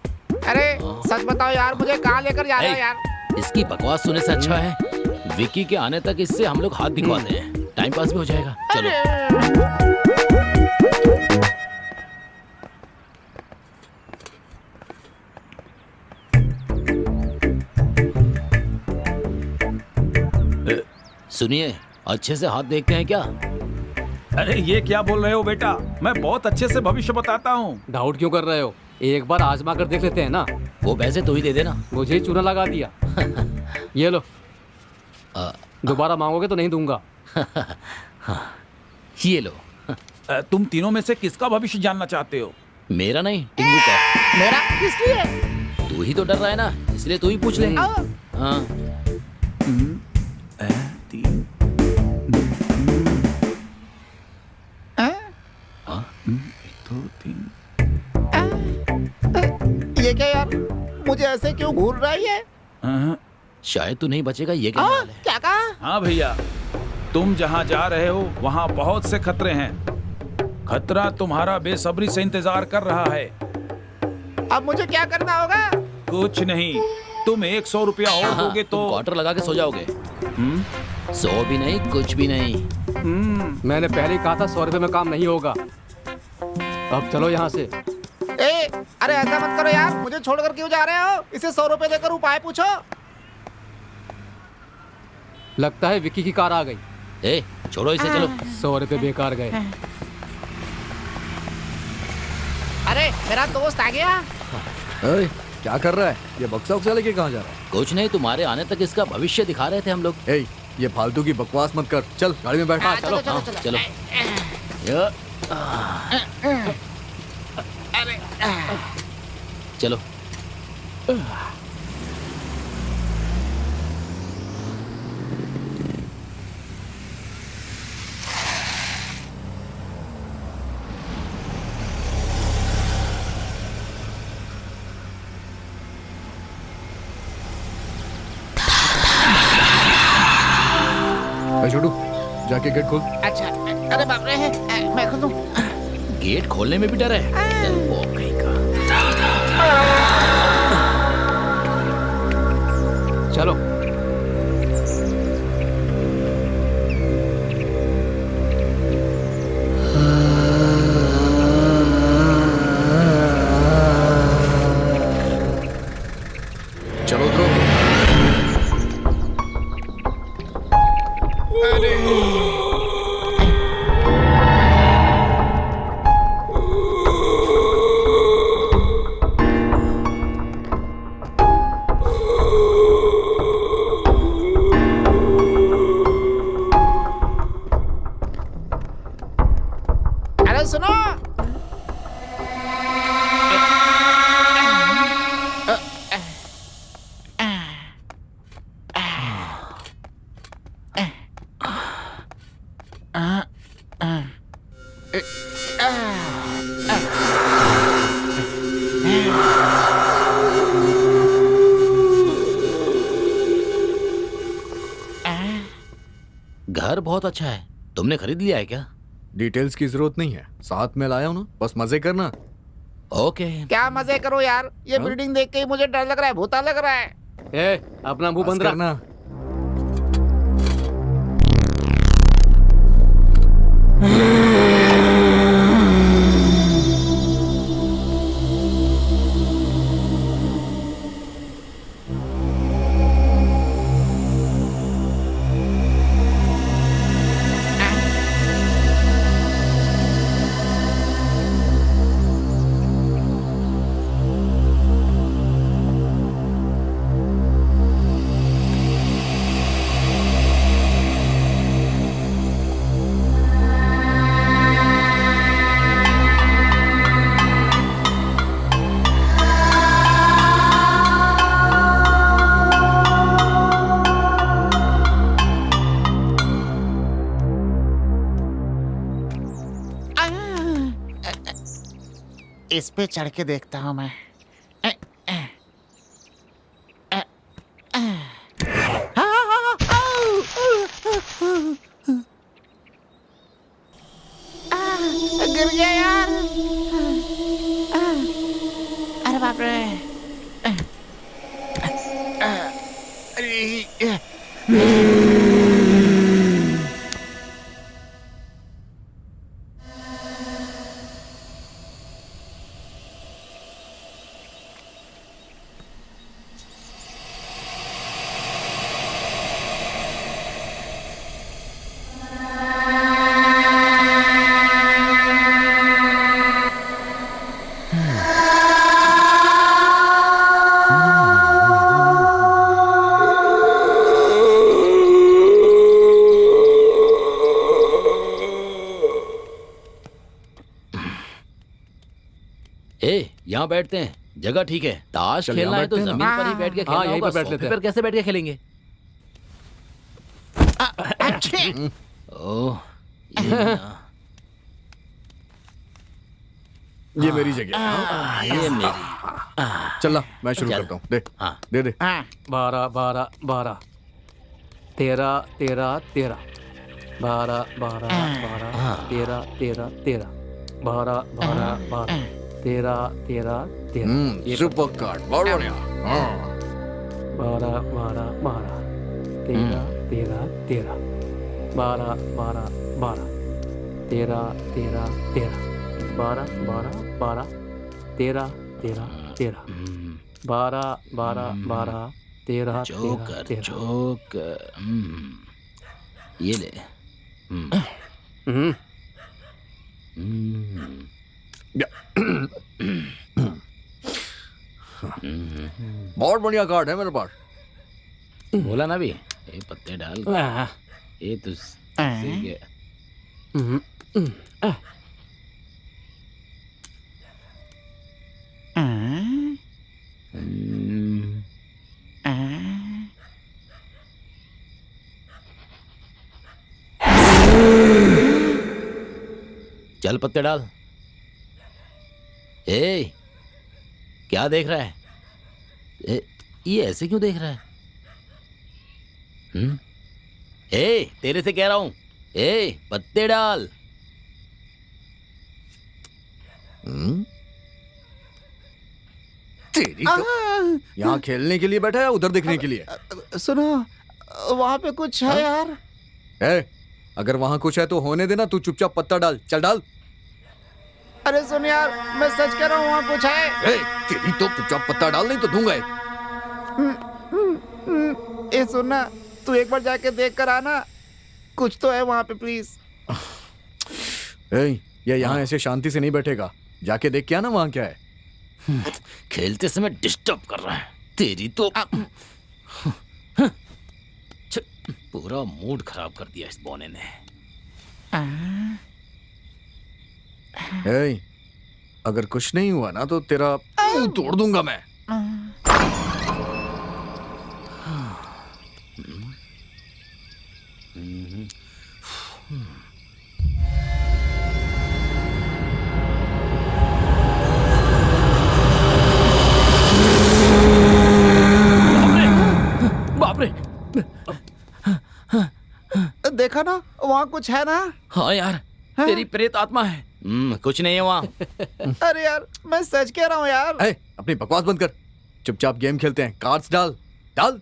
अरे सच बताओ यार, मुझे कहाँ लेकर जा रहे हो यार? इसकी बकवास सुनने से अच्छा है विकी के आने तक इससे हम लोग हाथ दिखवाते हैं, टाइम पास भी हो जाएगा। चलो। सुनिए, अच्छे से हाथ देखते हैं क्या? अरे ये क्या बोल रहे हो बेटा? मैं बहुत अच्छे से भविष्य बताता हूँ। डाउट क्यों कर रहे हो? एक बार आजमा कर देख लेते हैं ना। वो पैसे तू ही दे देना। मुझे ही चूना लगा दिया। ये लो, दोबारा मांगोगे तो नहीं दूंगा। ये लो। तुम तीनों में से किसका भविष्य जानना चाहते हो? मेरा नहीं, टिंगू का। मेरा किस लिए? तू ही तो डर रहा है ना, इसलिए तू ही पूछ ले। हाँ। ये क्या यार, मुझे ऐसे क्यों घूर रहा है ये? शायद तू नहीं बचेगा, ये क्या हाल है? क्या कहा? हाँ भैया, तुम जहाँ जा रहे हो वहाँ बहुत से खतरे हैं। खतरा तुम्हारा बेसब्री से इंतजार कर रहा है। अब मुझे क्या करना होगा? कुछ नहीं, तुम 100 रुपया और दोगे तो क्वार्टर लगा के सो जाओगे। 100 भी नहीं, कुछ भी नहीं। मैंने पहले ही कहा था 100 रुपए में काम नहीं होगा। अब चलो यहाँ से। ए, अरे ऐसा मत करो यार, मुझे छोड़कर क्यों जा रहे हो? इसे 100 रुपए देकर उपाय पूछो। लगता है विक्की की कार आ गई। ए छोड़ो इसे, चलो। 100 रुपए बेकार गए। अरे मेरा दोस्त आ गया। ए, क्या कर रहा है? ये बक्सा उक्सा लेके कहाँ जा रहा है? कुछ नहीं, तुम्हारे आने तक इसका भविष्य दिखा रहे थे हम लोग। ए, ये फालतू की बकवास मत कर, चल गाड़ी में बैठ। चलो, चलो, हाँ, चलो। चलो। चलो। ए, छोटू जाके गेट खोल। अच्छा, अरे बाप रे, मैं खुद हूँ। गेट खोलने में भी डर है। चल, वो कहीं का। चलो। चलो उतरो। अरे सुनो, घर बहुत अच्छा है। तुमने खरीद लिया है क्या? डिटेल्स की जरूरत नहीं है, साथ में लाया हूँ ना, बस मजे करना। ओके। क्या मजे करो यार, ये बिल्डिंग देख के ही मुझे डर लग रहा है, भूता लग रहा है। ए, अपना मुंह बस बंद रख। करना। इस पे चढ़ के देखता हूँ मैं। गिर गया यार। अरे बाप रे। ए, यहाँ बैठते हैं, जगह ठीक है। ताश चल, खेलना यहाँ है तो बैठते हैं जमीन ना। पर ही बैठ के हाँ, खेलना यहीं होगा। पर बैठ लेते सोफे हैं। पर कैसे बैठ के खेलेंगे? अच्छे। ओह, ये ना। ये मेरी जगह। ये मेरी। चल मैं शुरू चल। करता हूँ। दे हाँ। दे दे। 12 12 12 13 13 13 12 12 12 13 13 13 12 12 12 13 13 13 सुपर कार्ड बहुत बढ़िया। 12 12 12 13 13 13 12 12 12 13 13 13 12 12 12 13 13 13 12 12 12 13 जोकर 13 जोकर ये ले। हम्म, बहुत बढ़िया कार्ड है मेरे पास। बोला ना भी, ये पत्ते डाल के, आह, ये तो सही है। हम्म, आह, हम्म, चल पत्ते डाल। ए, क्या देख रहा है? ये ऐसे क्यों देख रहा है? तेरे से कह रहा हूं, पत्ते डाल। तेरी तो यहाँ खेलने के लिए बैठा है, उधर देखने के लिए? सुनो, वहाँ पे कुछ है यार। अगर वहां कुछ है तो होने देना, तू चुपचाप पत्ता डाल, चल डाल। अरे सुन यार, मैं सच कह रहा हूँ, वहाँ कुछ है। तेरी तो चुपचाप पत्ता डाल, नहीं तो दूंगा। ये सुनना, तू एक बार जाके देख कर आना, कुछ तो है वहाँ पे प्लीज। ये यहाँ ऐसे शांति से नहीं बैठेगा, जाके देख के आना वहाँ क्या है। खेलते समय डिस्टर्ब कर रहा है, तेरी तो पूरा मूड खराब कर दिया इस बौने ने। अगर कुछ नहीं हुआ ना तो तेरा मुंह तोड़ दूंगा मैं। बाप रे, देखा ना, वहाँ कुछ है ना। हाँ यार, तेरी प्रेत आत्मा है। कुछ नहीं है वहाँ। अरे यार, मैं सच कह रहा हूँ यार। अपनी बकवास बंद कर, चुपचाप गेम खेलते हैं। कार्ड्स डाल डाल।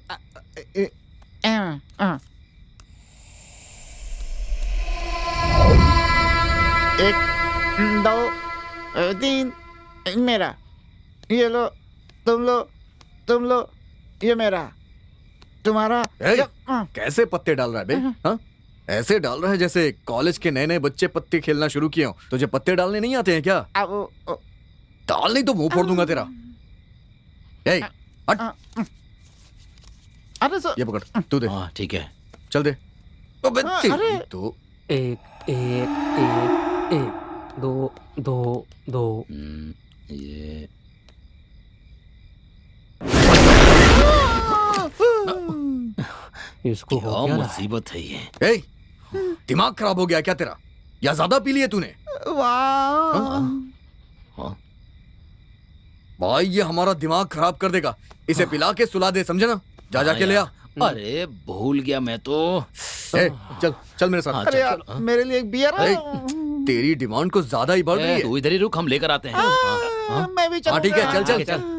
एक, दो, तीन, मेरा। ये लो, तुम लो, ये मेरा, तुम्हारा। कैसे पत्ते डाल रहा है बे? हाँ? ऐसे डाल रहा है जैसे कॉलेज के नए नए बच्चे पत्ते खेलना शुरू किए हो। तुझे पत्ते डालने नहीं आते हैं क्या? डाल नहीं तो मुंह फोड़ दूंगा तेरा। हट। अरे ये पकड़, तू दे। हाँ ठीक है, चल दे। अबे अरे तो 1 1 1 1 2 2 2। ये इसको हो क्या गया ना। मुसीबत है ये। दिमाग खराब हो गया क्या तेरा, या ज्यादा पी लिए तूने? वाह, भाई ये हमारा दिमाग खराब कर देगा, इसे पिला के सुला दे, समझे ना? जा जाके ले आ। अरे भूल गया मैं तो। चल चल मेरे साथ। अरे यार, मेरे लिए एक बियर है। तेरी डिमांड को ज्यादा ही बढ़ रही है। तू इधर ही रुक, हम लेकर आते हैं। मैं भी हाँ ठीक है, चल चल चल।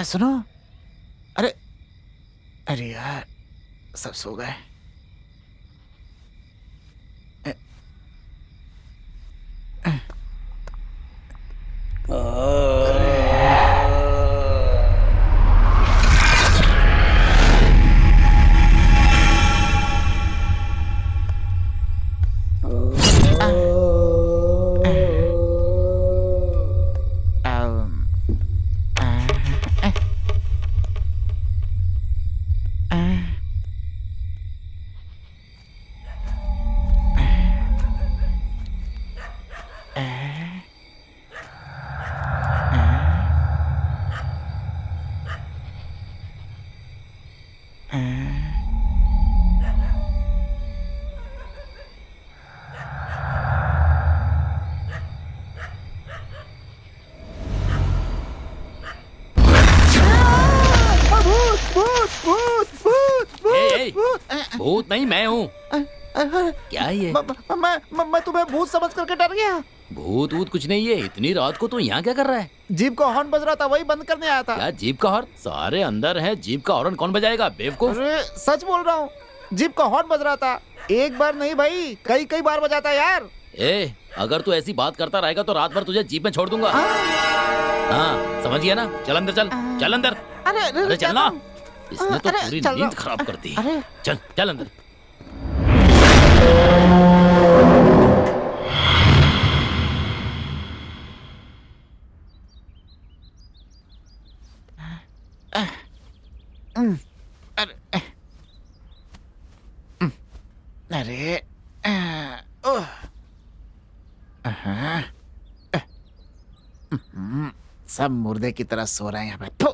सुनो, अरे यार, सब सो गए। ए, भूत नहीं, मैं हूँ। क्या ये? मैं तुम्हें भूत समझ करके डर गया। भूत वूत कुछ नहीं है। इतनी रात को तू यहाँ क्या कर रहा है? जीप का हॉर्न बज रहा था, वही बंद करने आया था। क्या जीप का हॉर्न? सारे अंदर है, जीप का हॉर्न कौन बजाएगा बेवकूफ? अरे सच बोल रहा हूँ, जीप का हॉर्न बज रहा था। एक बार नहीं भाई, कई कई बार बजाता यार। ए, अगर तू ऐसी बात करता रहेगा तो रात भर तुझे जीप में छोड़ दूंगा। हाँ, समझ गया ना? चल अंदर, चल अंदर। अरे चलना। इसने तो पूरी नींद खराब कर दी। चल चल अंदर। अरे सब मुर्दे की तरह सो रहे हैं यहाँ पे।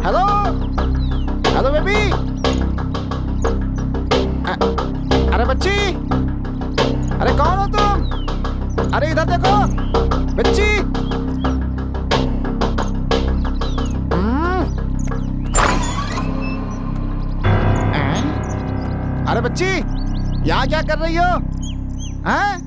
Hello hello baby. अरे बच्ची, अरे कौन हो तुम? अरे इधर देखो बच्ची। अरे बच्ची, यहाँ क्या कर रही हो? हाँ?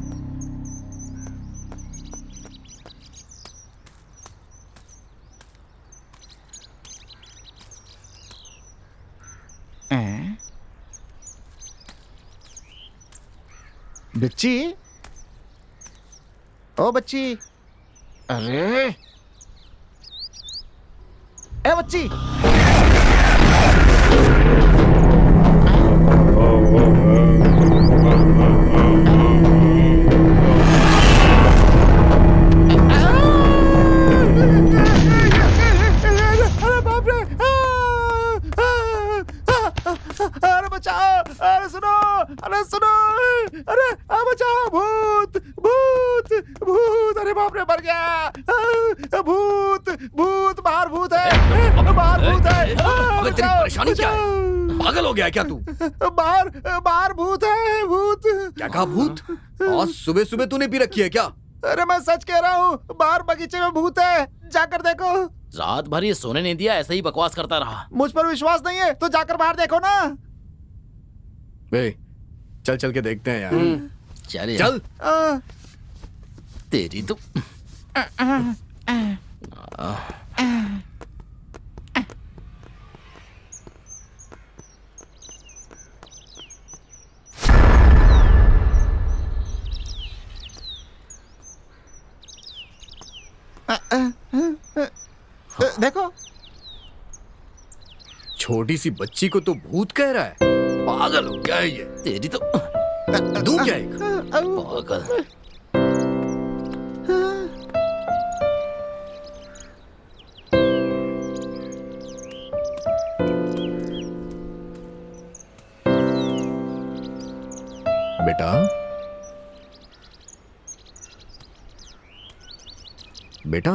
बच्ची, ओ बच्ची, अरे ए बच्ची। अरे बाप रे, अरे बचाओ, अरे सुनो, अरे सुनो, अरे बचाओ, भूत भूत भूत, अरे बाप रे मर गया। भूत भूत, बाहर भूत है, बाहर भूत है। अबे तेरी परेशानी क्या है? पागल हो गया है क्या तू? बाहर बाहर भूत है, भूत। क्या कहा भूत? आज सुबह सुबह तूने पी रखी है क्या? अरे मैं सच कह रहा हूँ, बाहर बगीचे में भूत है, जाकर देखो। रात भर ये सोने नहीं दिया, ऐसे ही बकवास करता रहा। मुझ पर विश्वास नहीं है तो जाकर बाहर देखो ना। बे चल चल के देखते हैं यार। चल चल। तेरी तो देखो, छोटी सी बच्ची को तो भूत कह रहा है। पागल हो गया है ये। तेरी तो दूं क्या एक? पागल। बेटा बेटा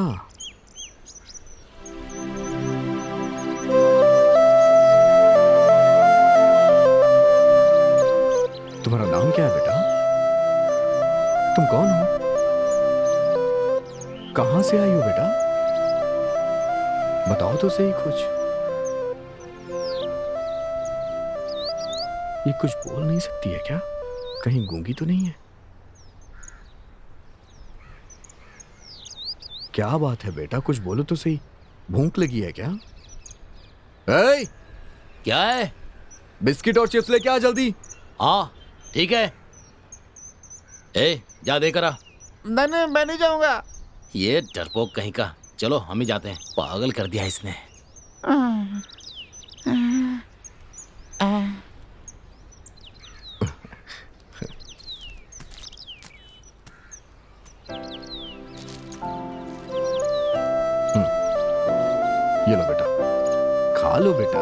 तुम्हारा नाम क्या है बेटा? तुम कौन हो? कहां से आई हो बेटा? बताओ तो सही कुछ। ये कुछ बोल नहीं सकती है क्या? कहीं गूंगी तो नहीं है? क्या बात है बेटा, कुछ बोलो तो सही। भूख लगी है क्या? ए, क्या है? बिस्किट और चिप्स लेके आ जल्दी। हाँ ठीक है। ए जा देकर आ। नहीं मैं नहीं जाऊंगा। ये डरपोक कहीं का। चलो हम ही जाते हैं, पागल कर दिया इसने। ये लो बेटा, खा लो बेटा।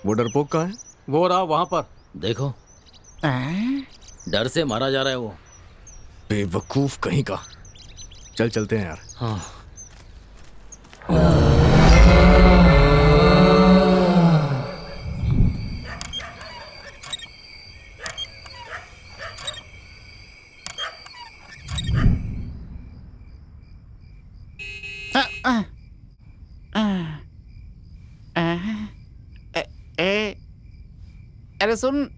वो डरपोक कहाँ है? वो रहा वहां पर। देखो, डर से मारा जा रहा है वो। बेवकूफ कहीं का। चल चलते हैं यार। हाँ। अरे सुन,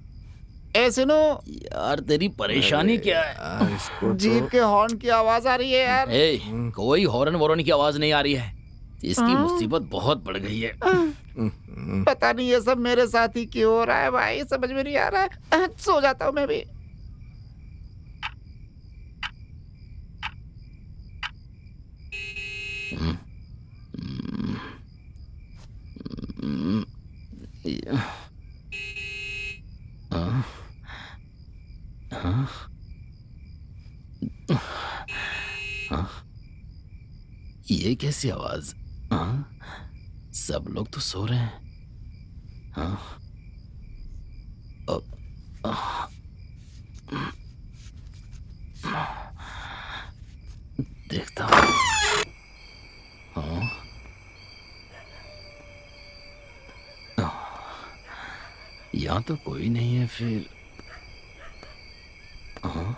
ए सुनो यार तेरी परेशानी क्या है? यार इसको जीप के हॉर्न की आवाज आ रही है यार। ए, कोई हॉर्न वॉर्न की आवाज नहीं आ रही है। इसकी मुसीबत बहुत बढ़ गई है। पता नहीं ये सब मेरे साथ ही क्यों हो रहा है भाई, समझ में नहीं आ रहा है। सो जाता हूँ मैं भी। ये कैसी आवाज? हाँ? सब लोग तो सो रहे हैं। हाँ? देखता हूँ। हाँ? यहाँ तो कोई नहीं है फिर। हाँ?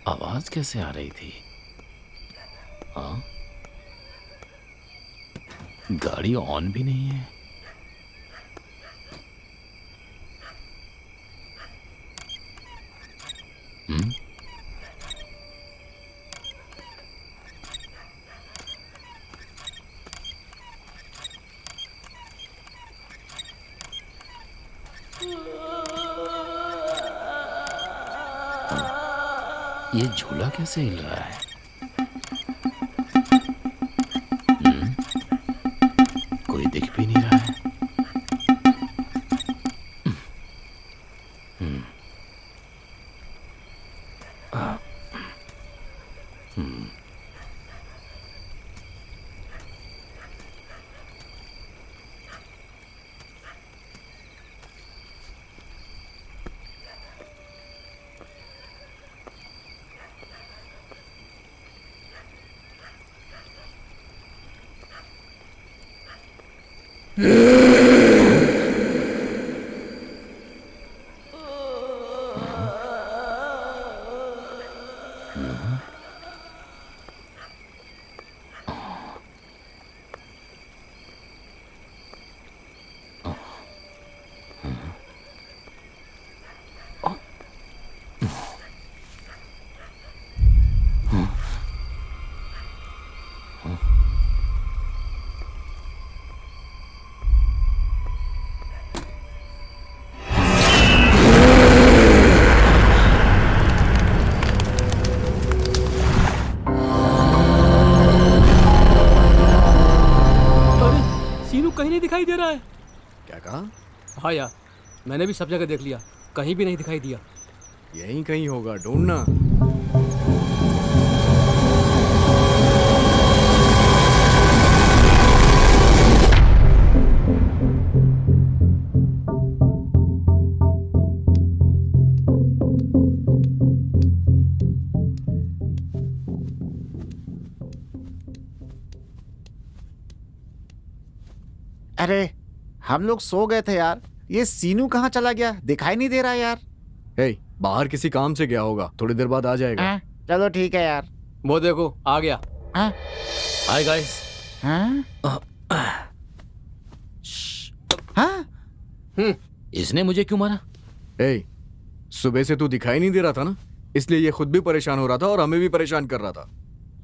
आवाज कैसे आ रही थी? हाँ? गाड़ी ऑन भी नहीं है। ये झूला कैसे हिल रहा है? कोई दिख भी नहीं रहा है। कहीं नहीं दिखाई दे रहा है। क्या कहा? हाँ यार, मैंने भी सब जगह देख लिया, कहीं भी नहीं दिखाई दिया। यहीं कहीं होगा, ढूंढना। अरे हम लोग सो गए थे यार, ये सीनू कहाँ चला गया? दिखाई नहीं दे रहा यार। हे, बाहर किसी काम से गया होगा, थोड़ी देर बाद आ जाएगा। चलो ठीक है यार। वो देखो आ गया। Hi guys. इसने मुझे क्यों मारा? हे, सुबह से तू दिखाई नहीं दे रहा था ना, इसलिए ये खुद भी परेशान हो रहा था और हमें भी परेशान कर रहा था।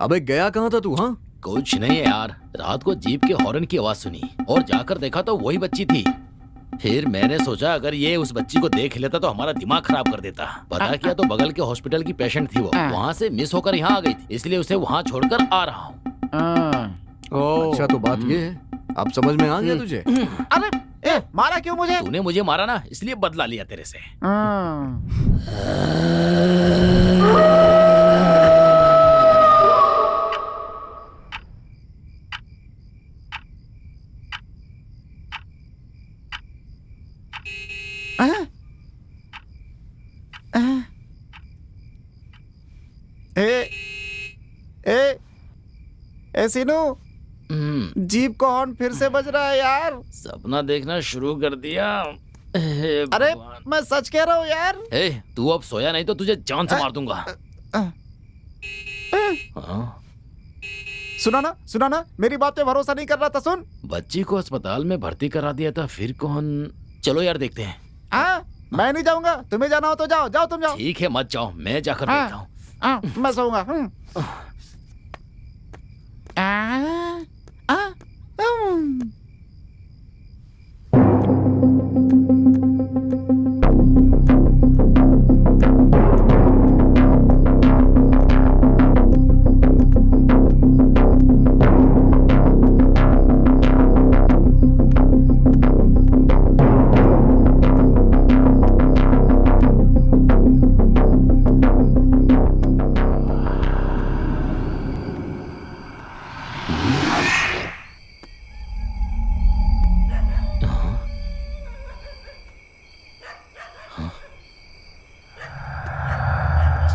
अबे गया कहाँ था तू? हाँ, कुछ नहीं है यार, रात को जीप के हॉर्न की आवाज सुनी और जाकर देखा तो वही बच्ची थी। फिर मैंने सोचा अगर ये उस बच्ची को देख लेता तो हमारा दिमाग खराब कर देता। पता किया तो बगल के हॉस्पिटल की पेशेंट थी वो, वहाँ से मिस होकर यहाँ आ गई थी, इसलिए उसे वहाँ छोड़कर आ रहा हूँ। अच्छा तो बात ये है, अब समझ में आ गया तुझे? अरे मारा क्यों मुझे? तूने मुझे मारा ना, इसलिए बदला लिया तेरे से। सीनू, जीप का हॉर्न फिर से बज रहा है यार। सपना देखना शुरू कर दिया। अरे मैं सच कह रहा हूँ यार। तू अब सोया नहीं तो तुझे जान से मार दूंगा। सुना ना, मेरी बात पे भरोसा नहीं कर रहा था। सुन, बच्ची को अस्पताल में भर्ती करा दिया था, फिर कौन? चलो यार देखते हैं। मैं नहीं जाऊंगा, तुम्हें जाना हो तो जाओ, तुम जाओ। ठीक है मत जाओ, मैं जाकर देखता हूँ। मैं सोऊंगा।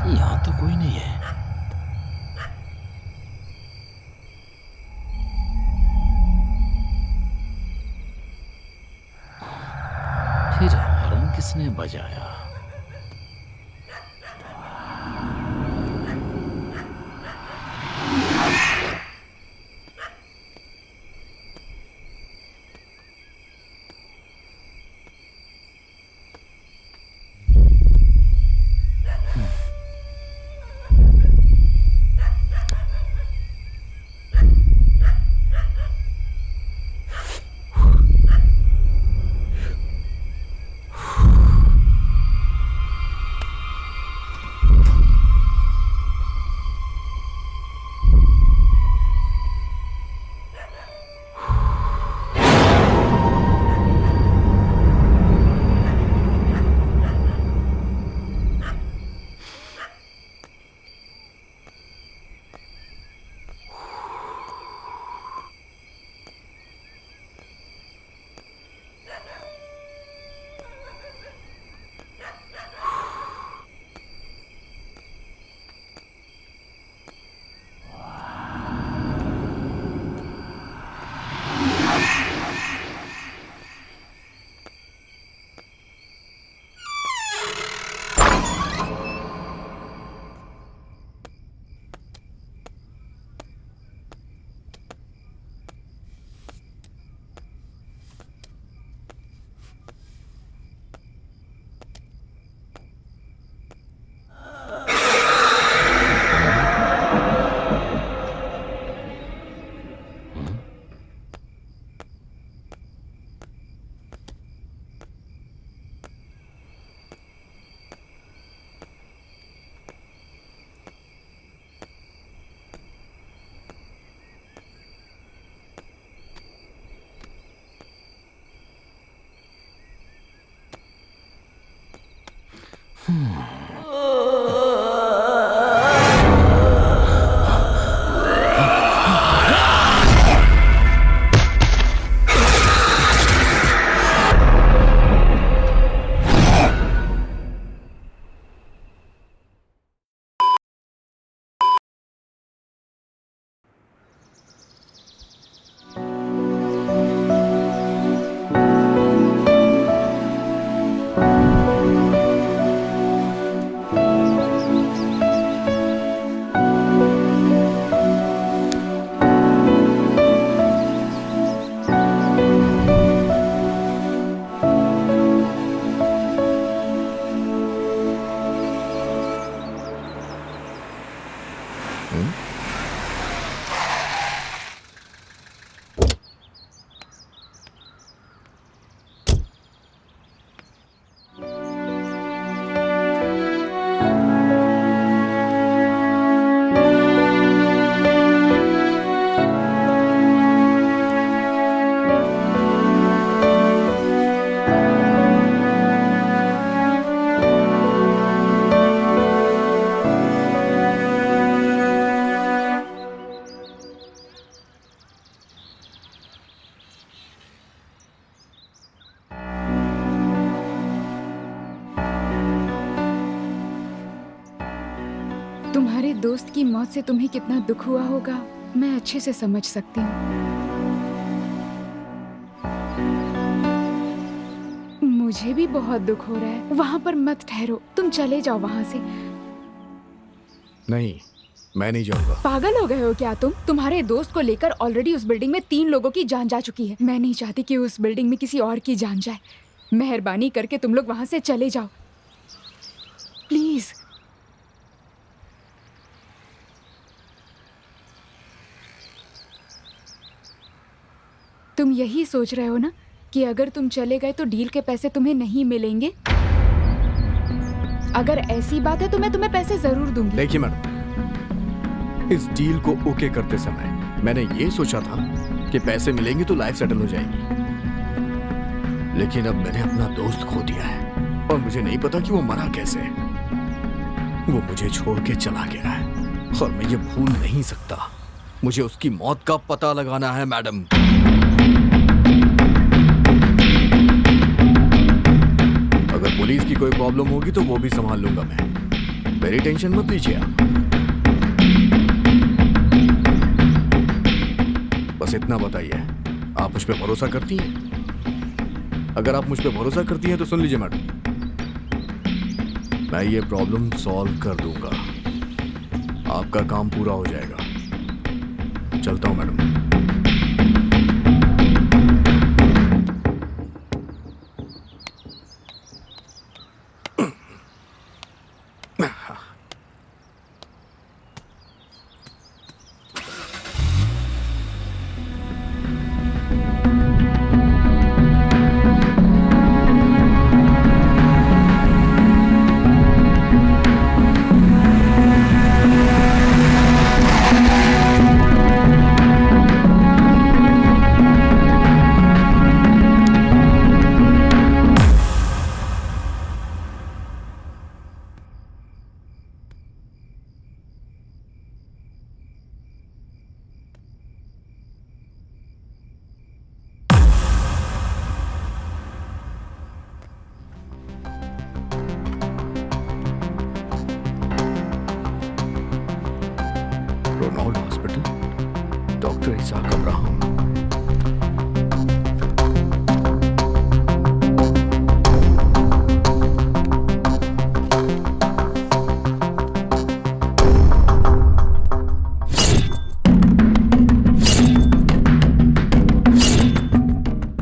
यहाँ तो कोई नहीं है। फिर हॉर्न किसने बजाया? तुम्हारे दोस्त की मौत से तुम्हें कितना दुख हुआ होगा मैं अच्छे से समझ सकती हूँ। मुझे भी बहुत दुख हो रहा है। वहाँ पर मत ठहरो, तुम चले जाओ वहाँ से। नहीं, मैं नहीं जाऊंगा। पागल हो गए हो क्या तुम? तुम्हारे दोस्त को लेकर ऑलरेडी उस बिल्डिंग में 3 लोगों की जान जा चुकी है। मैं नहीं चाहती कि उस बिल्डिंग में किसी और की जान जाए। मेहरबानी करके तुम लोग वहाँ से चले जाओ प्लीज। तुम यही सोच रहे हो ना कि अगर तुम चले गए तो डील के पैसे तुम्हें नहीं मिलेंगे? अगर ऐसी बात है तो मैं तुम्हें पैसे जरूर दूंगी। देखिए मैडम, इस डील को ओके करते समय मैंने ये सोचा था कि पैसे मिलेंगे तो लाइफ सेटल हो जाएगी, लेकिन अब मैंने अपना दोस्त खो दिया है और मुझे नहीं पता कि वो मरा कैसे। वो मुझे छोड़ के चला गया है और मैं ये भूल नहीं सकता। मुझे उसकी मौत का पता लगाना है मैडम। अगर पुलिस की कोई प्रॉब्लम होगी तो वो भी संभाल लूंगा मैं। मेरी टेंशन मत लीजिए आप। बस इतना बताइए, आप मुझ पे भरोसा करती हैं? अगर आप मुझ पे भरोसा करती हैं तो सुन लीजिए मैडम, मैं ये प्रॉब्लम सॉल्व कर दूंगा। आपका काम पूरा हो जाएगा। चलता हूं madam. Ronald hospital, doctor Isaac Abraham.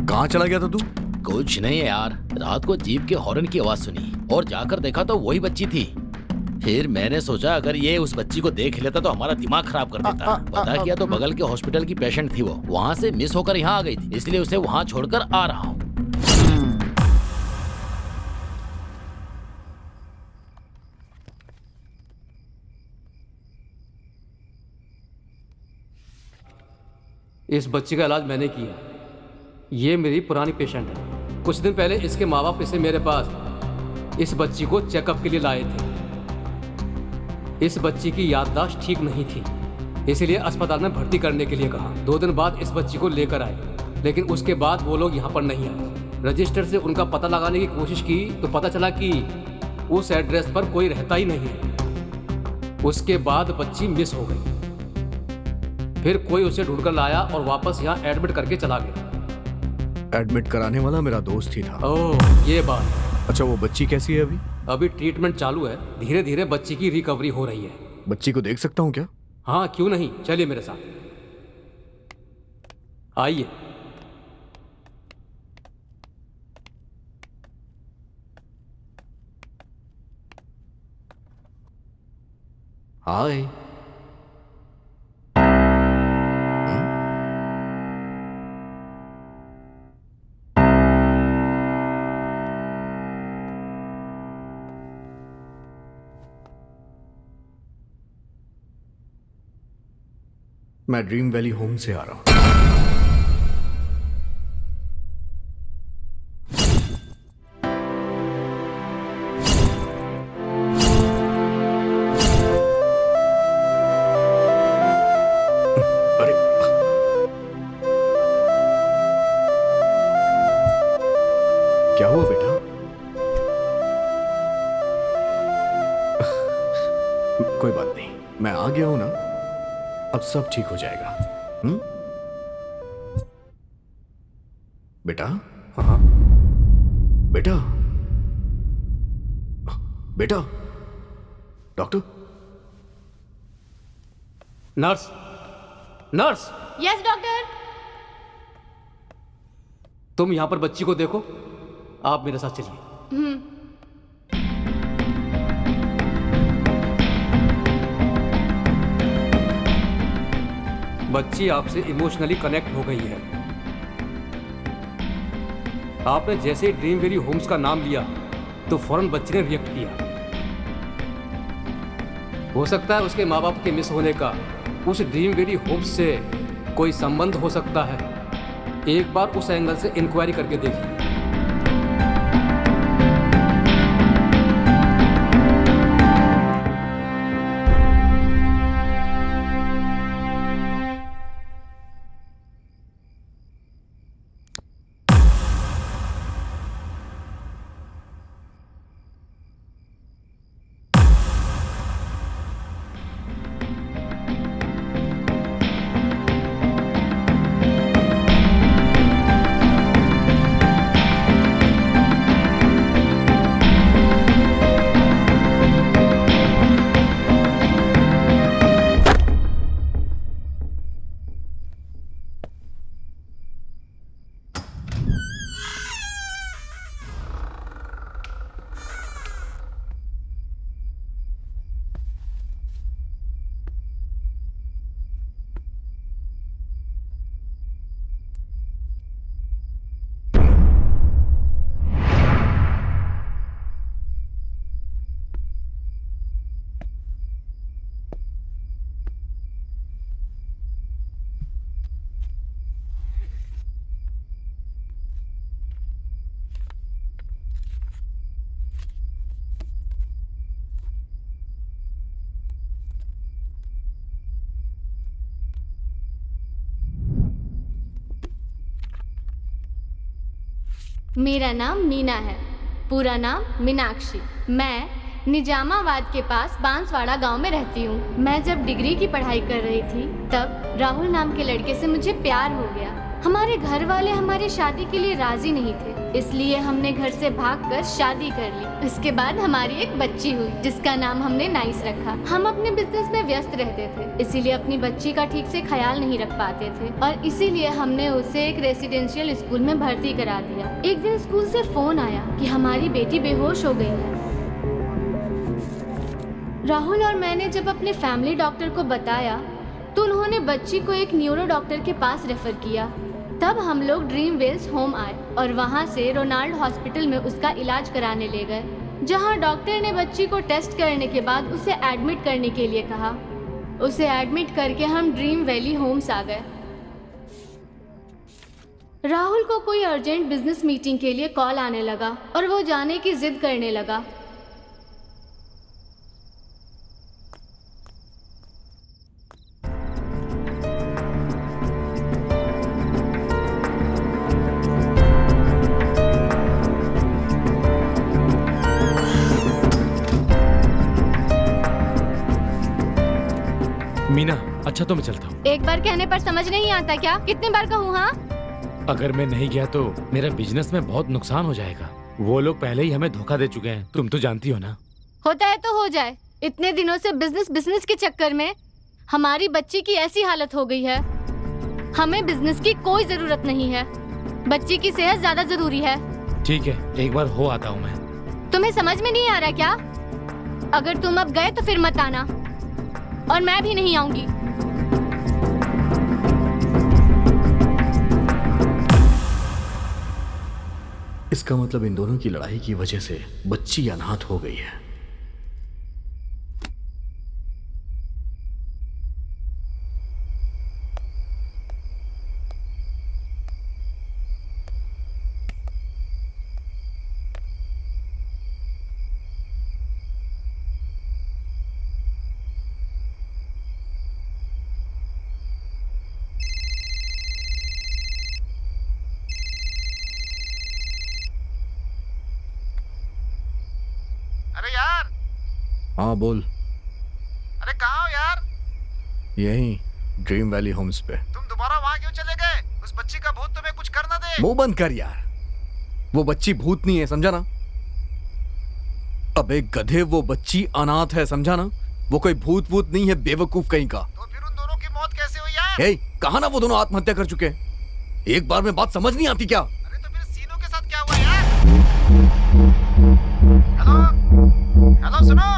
कहाँ चला गया था तू? कुछ नहीं है यार, रात को जीप के हॉर्न की आवाज सुनी और जाकर देखा तो वही बच्ची थी। फिर मैंने सोचा अगर ये उस बच्ची को देख लेता तो हमारा दिमाग खराब कर देता। पता किया तो बगल के हॉस्पिटल की पेशेंट थी वो, वहाँ से मिस होकर यहाँ आ गई थी, इसलिए उसे वहाँ छोड़कर आ रहा हूँ। इस बच्ची का इलाज मैंने किया। ये मेरी पुरानी पेशेंट है। कुछ दिन पहले इसके माँ बाप इसे मेरे पास इस बच्ची को चेकअप के लिए लाए थे। इस बच्ची की याददाश्त ठीक नहीं थी, इसीलिए अस्पताल में भर्ती करने के लिए कहा। 2 दिन बाद इस बच्ची को लेकर आए, लेकिन उसके बाद वो लोग यहाँ पर नहीं आए। रजिस्टर से उनका पता लगाने की कोशिश की तो पता चला कि उस एड्रेस पर कोई रहता ही नहीं है। उसके बाद बच्ची मिस हो गई। फिर कोई उसे ढूंढकर लाया और वापस यहाँ एडमिट करके चला गया। एडमिट कराने वाला मेरा दोस्त ही था। ओह, ये बात। अच्छा, वो बच्ची कैसी है अभी? अभी ट्रीटमेंट चालू है, धीरे धीरे बच्ची की रिकवरी हो रही है। बच्ची को देख सकता हूँ क्या? हाँ, क्यों नहीं, चलिए मेरे साथ, आइए। हाय। मैं ड्रीम वैली होम से आ रहा हूं। अरे, क्या हुआ बेटा? कोई बात नहीं, मैं आ गया हूं ना, अब सब ठीक हो जाएगा। बेटा, हाँ बेटा, बेटा, doctor. Nurse, nurse, yes doctor. तुम यहां पर बच्ची को देखो, आप मेरे साथ चलिए। बच्ची आपसे इमोशनली कनेक्ट हो गई है। आपने जैसे ही ड्रीम वेली होम्स का नाम लिया तो फौरन बच्ची ने रिएक्ट किया। हो सकता है उसके माँ बाप के मिस होने का उस ड्रीम वेली होम्स से कोई संबंध हो सकता है। एक बार उस एंगल से इंक्वायरी करके देखिए। मेरा नाम मीना है, पूरा नाम मीनाक्षी। मैं निजामाबाद के पास बांसवाड़ा गांव में रहती हूँ। मैं जब डिग्री की पढ़ाई कर रही थी तब राहुल नाम के लड़के से मुझे प्यार हो गया। हमारे घर वाले हमारी शादी के लिए राजी नहीं थे, इसलिए हमने घर से भागकर शादी कर ली। इसके बाद हमारी एक बच्ची हुई जिसका नाम हमने नाइस रखा। हम अपने बिजनेस में व्यस्त रहते थे, इसीलिए अपनी बच्ची का ठीक से ख्याल नहीं रख पाते थे और इसीलिए हमने उसे एक रेसिडेंशियल स्कूल में भर्ती करा दिया। एक दिन स्कूल से फोन आया कि हमारी बेटी बेहोश हो गई है। राहुल और मैंने जब अपने फैमिली डॉक्टर को बताया तो उन्होंने बच्ची को एक न्यूरो डॉक्टर के पास रेफर किया। तब हम लोग ड्रीम वेल्स होम आए और वहाँ से रोनाल्ड हॉस्पिटल में उसका इलाज कराने ले गए, जहाँ डॉक्टर ने बच्ची को टेस्ट करने के बाद उसे एडमिट करने के लिए कहा। उसे एडमिट करके हम ड्रीम वैली होम्स आ गए। राहुल को कोई अर्जेंट बिजनेस मीटिंग के लिए कॉल आने लगा और वो जाने की जिद करने लगा। मीना, अच्छा तो मैं चलता हूँ। एक बार कहने पर समझ नहीं आता क्या? कितनी बार कहूँ? हाँ, अगर मैं नहीं गया तो मेरा बिजनेस में बहुत नुकसान हो जाएगा। वो लोग पहले ही हमें धोखा दे चुके हैं, तुम तो जानती हो ना। होता है तो हो जाए। इतने दिनों से बिजनेस बिजनेस के चक्कर में हमारी बच्ची की ऐसी हालत हो गई है। हमें बिजनेस की कोई जरूरत नहीं है, बच्ची की सेहत ज्यादा जरूरी है। ठीक है, एक बार हो आता हूँ मैं। तुम्हें समझ में नहीं आ रहा क्या? अगर तुम अब गए तो फिर मत आना और मैं भी नहीं आऊंगी। इसका मतलब इन दोनों की लड़ाई की वजह से बच्ची अनाथ हो गई है। अरे यार, हाँ बोल। कहाँ हो यार? यही ड्रीम वैली होम्स पे। तुम दोबारा वहाँ क्यों चले गए? उस बच्ची का भूत तुम्हें कुछ कर ना दे। मुंह बंद कर यार, वो बच्ची भूत नहीं है, समझा ना? अबे गधे, वो बच्ची अनाथ है, समझा ना? वो कोई भूत वूत नहीं है, बेवकूफ कहीं का। तो फिर उन दोनों की मौत कैसे हुई यार? हे, कहा ना वो दोनों आत्महत्या कर चुके हैं। एक बार में बात समझ नहीं आती क्या? अरे तो फिर सीनू के साथ क्या हुआ यार? हेलो हेलो, सुनो।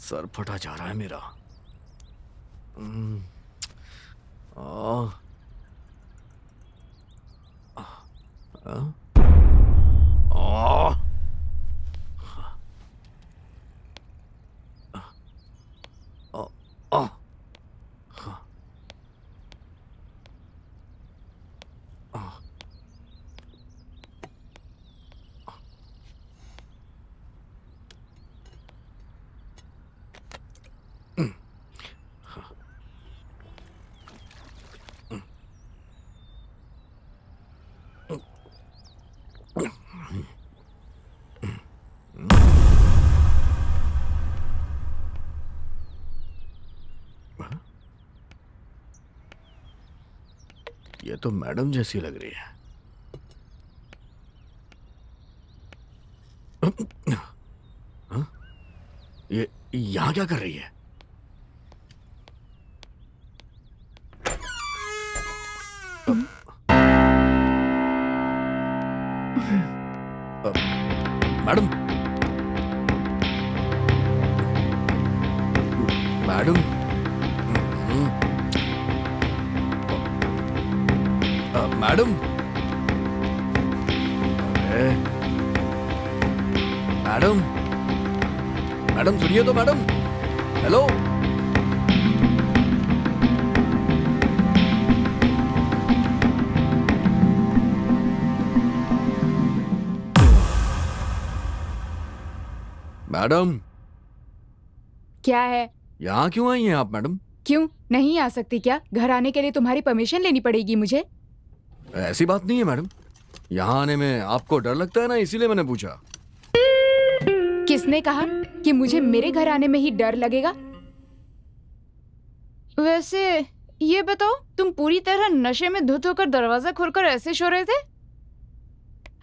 सर फटा जा रहा है मेरा। ये तो मैडम जैसी लग रही है। हाँ? ये यहाँ क्या कर रही है? मैडम, मैडम, मैडम, अरे मैडम, मैडम सुनिए तो मैडम, हेलो। मैडम, क्या है? यहाँ क्यों आई हैं आप मैडम? क्यों नहीं आ सकती क्या? घर आने के लिए तुम्हारी परमिशन लेनी पड़ेगी मुझे। ऐसी बात नहीं है मैडम, यहाँ आने में आपको डर लगता है ना, इसीलिए मैंने पूछा। किसने कहा कि मुझे मेरे घर आने में ही डर लगेगा? वैसे ये बताओ, तुम पूरी तरह नशे में धुत होकर दरवाजा खोलकर ऐसे सो रहे थे?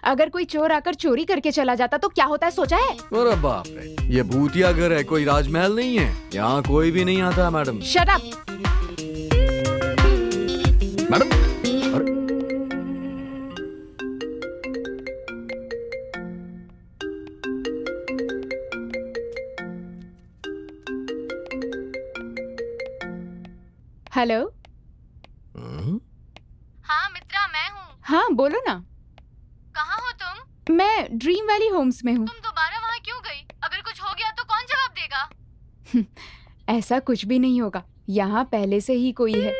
अगर कोई चोर आकर चोरी करके चला जाता तो क्या होता है, सोचा है? अरे बाप रे, ये भूतिया घर है, कोई राजमहल नहीं है। यहाँ कोई भी नहीं आता मैडम। Shut up. मैडम, अरे हेलो। हाँ मित्रा, मैं हूँ। हाँ बोलो ना। कहाँ हो तुम? मैं ड्रीम वैली होम्स में हूँ। तुम दोबारा वहाँ क्यों गई? अगर कुछ हो गया तो कौन जवाब देगा? ऐसा कुछ भी नहीं होगा, यहाँ पहले से ही कोई है।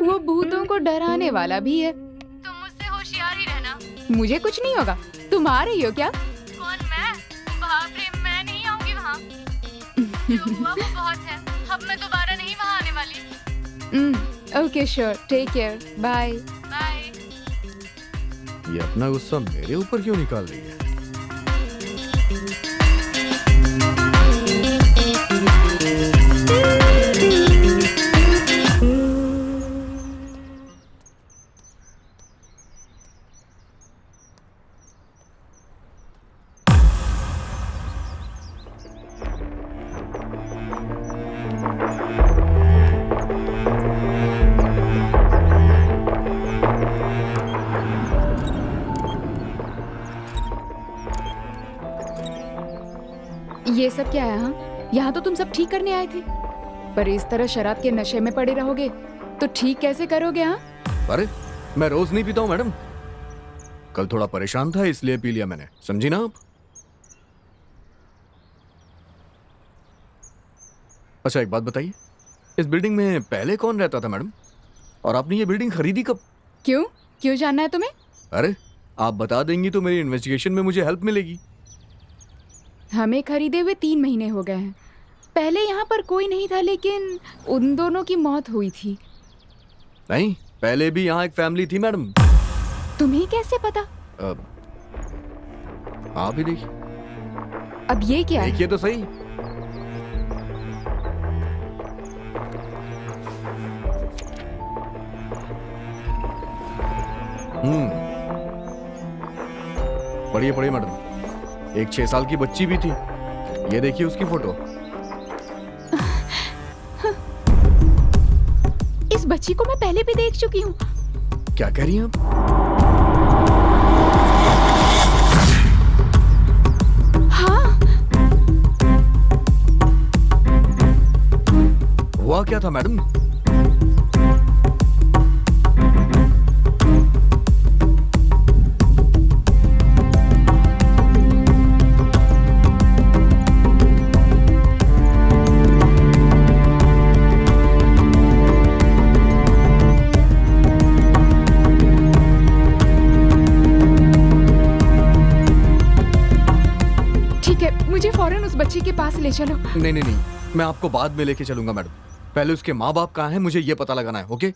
वो भूतों को डराने वाला भी है। तुम मुझसे होशियार ही रहना। मुझे कुछ नहीं होगा। तुम आ रही हो क्या? कौन, मैं? बाप रे, मैं नहीं आऊंगी वहाँ। जो हुआ वो बहुत है, अब मैं दोबारा नहीं वहाँ आने वाली। Okay sure, take care, bye. Bye. ये अपना गुस्सा मेरे ऊपर क्यों निकाल रही है? ये सब क्या है? हाँ, यहाँ तो तुम सब ठीक करने आए थे, पर इस तरह शराब के नशे में पड़े रहोगे तो ठीक कैसे करोगे? हाँ, अरे मैं रोज नहीं पीता हूँ मैडम, कल थोड़ा परेशान था इसलिए पी लिया मैंने, समझी ना आप? अच्छा एक बात बताइए, इस बिल्डिंग में पहले कौन रहता था मैडम? और आपने ये बिल्डिंग खरीदी कब? क्यों क्यों जानना है तुम्हें? अरे आप बता देंगी तो मेरी इन्वेस्टिगेशन में मुझे हेल्प मिलेगी। हमें खरीदे हुए 3 महीने हो गए हैं। पहले यहाँ पर कोई नहीं था, लेकिन उन दोनों की मौत हुई थी। नहीं, पहले भी यहाँ एक फैमिली थी मैडम। तुम्हें कैसे पता? आप ही देखिए। अब ये क्या है? देखिए तो सही। पढ़िए पढ़िए मैडम, एक 6 साल की बच्ची भी थी, ये देखिए उसकी फोटो। इस बच्ची को मैं पहले भी देख चुकी हूँ। क्या कह रही हैं आप? हाँ, हुआ क्या था मैडम? मुझे फौरन उस बच्ची के पास ले चलो। नहीं नहीं नहीं, मैं आपको बाद में लेके चलूंगा मैडम, पहले उसके माँ बाप कहाँ हैं मुझे ये पता लगाना है। ओके?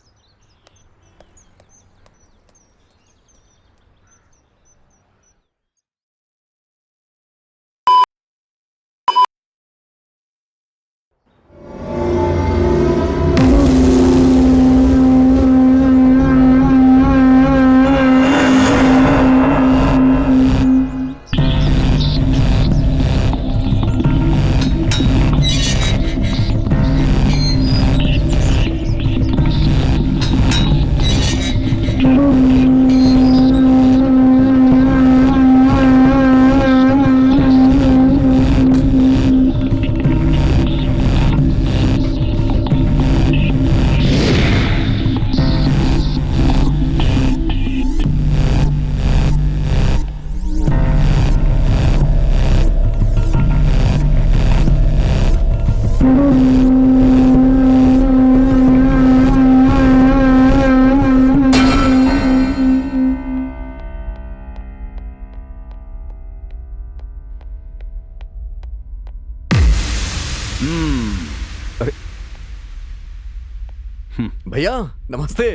भैया नमस्ते।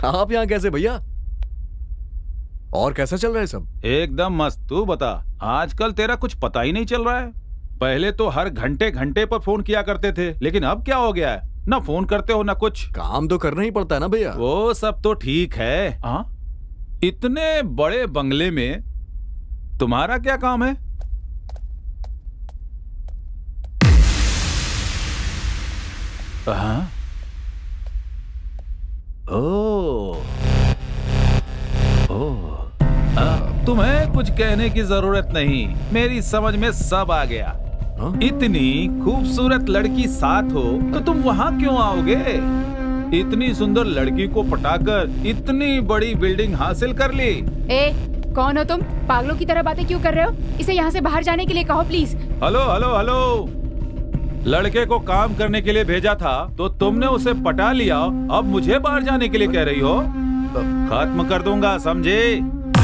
आप यहाँ कैसे भैया? और कैसा चल रहा है सब? एकदम मस्त। तू बता, आजकल तेरा कुछ पता ही नहीं चल रहा है। पहले तो हर घंटे घंटे पर फोन किया करते थे, लेकिन अब क्या हो गया है? ना फोन करते हो ना कुछ। काम तो करना ही पड़ता है ना भैया। वो सब तो ठीक है। हाँ, इतने बड़े बंगले में तुम्हारा क्या काम है? हाँ? ओह, तुम्हें कुछ कहने की जरूरत नहीं, मेरी समझ में सब आ गया। हाँ? इतनी खूबसूरत लड़की साथ हो तो तुम वहाँ क्यों आओगे? इतनी सुंदर लड़की को पटाकर इतनी बड़ी बिल्डिंग हासिल कर ली। ए, कौन हो तुम? पागलों की तरह बातें क्यों कर रहे हो? इसे यहाँ से बाहर जाने के लिए कहो प्लीज। हेलो हेलो हेलो, लड़के को काम करने के लिए भेजा था तो तुमने उसे पटा लिया, अब मुझे बाहर जाने के लिए कह रही हो? खत्म कर दूंगा, समझे?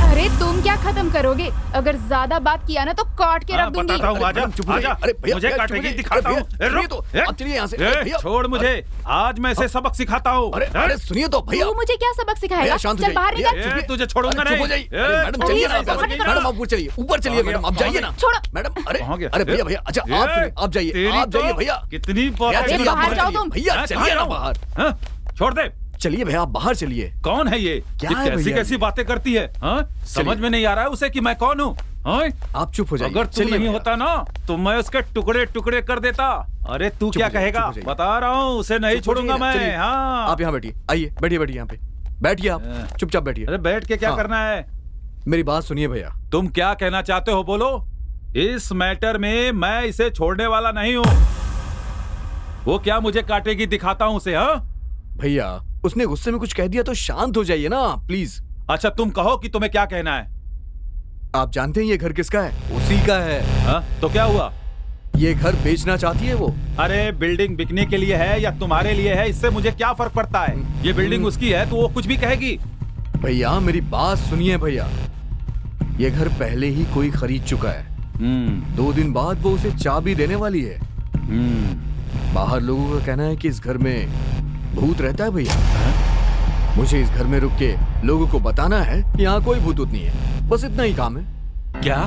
अरे तुम क्या खत्म करोगे? अगर ज्यादा बात किया ना तो काट के रख दूंगी। बताता हूँ, आजा, आजा। अरे भैया, मुझे भैया, काटेगी, चुप दिखाता रहिए, हूँ। सुनिए तो, आप चलिए यहाँ से। भैया, छोड़ मुझे, आज मैं इसे सबक सिखाता हूँ। अरे सुनिए तो भैया। तू मुझे क्या सबक सिखाएगा? भैया, शांत हो चल बाहर जाइए। निकल। तुझे छोड़ूंगा चुप हो जाइए। मैडम चलिए ना, मैडम आप ऊपर चलिए, ऊपर चलिए मैडम, आप जाइए ना। छोड़ो। मैडम अरे कहाँ गया? अरे भैया भैया, अच्छा आप जाइए, आप जाइए भैया। कितनी भैया, चलिए, आप बाहर जाओ चलिए। तुम। भैया चलिए ना बाहर। हाँ? छोड़ दे। चलिए भैया, आप बाहर चलिए। कौन है ये? क्या ये है कैसी भैया कैसी ये? बातें करती है? हाँ? समझ में नहीं आ रहा है उसे कि मैं कौन हूँ? हाँ? आप चुप हो जाइए। अगर तू चलिए नहीं भैया। होता ना तो मैं उसके टुकड़े टुकड़े कर देता। अरे तू क्या हो जाइए, कहेगा? चुप हो जाइए। बता रहा हूँ, उसे नहीं चुप हो छोड़ूंगा जाइए ना, चलिए। मैं। हाँ, आप यहाँ बैठिए, आइए बैठिए बैठिए यहाँ पे बैठिए। आप चुपचाप बैठिए। अरे बैठ के क्या हाँ। करना है? मेरी बात सुनिए भैया। तुम क्या कहना चाहते हो, बोलो। इस मैटर में मैं इसे छोड़ने वाला नहीं हूँ। वो क्या मुझे काटेगी, दिखाता हूँ उसे। हाँ भैया, उसने गुस्से में कुछ कह दिया तो शांत हो जाइए ना प्लीज। अच्छा, तुम कहो कि तुम्हें क्या कहना है। आप जानते हैं ये घर किसका है? उसी का है। हाँ? तो क्या हुआ? ये घर बेचना चाहती है वो। अरे बिल्डिंग बिकने के लिए है या तुम्हारे लिए है, इससे मुझे क्या फर्क पड़ता है? ये बिल्डिंग उसकी है तो वो कुछ भी कहेगी। भैया मेरी बात सुनिए भैया, ये घर पहले ही कोई खरीद चुका है। 2 दिन बाद वो उसे चाबी देने वाली है। बाहर लोगों का कहना है कि इस घर में भूत रहता है भैया। मुझे इस घर में रुक के लोगों को बताना है कि यहाँ कोई भूत नहीं है, बस इतना ही काम है। क्या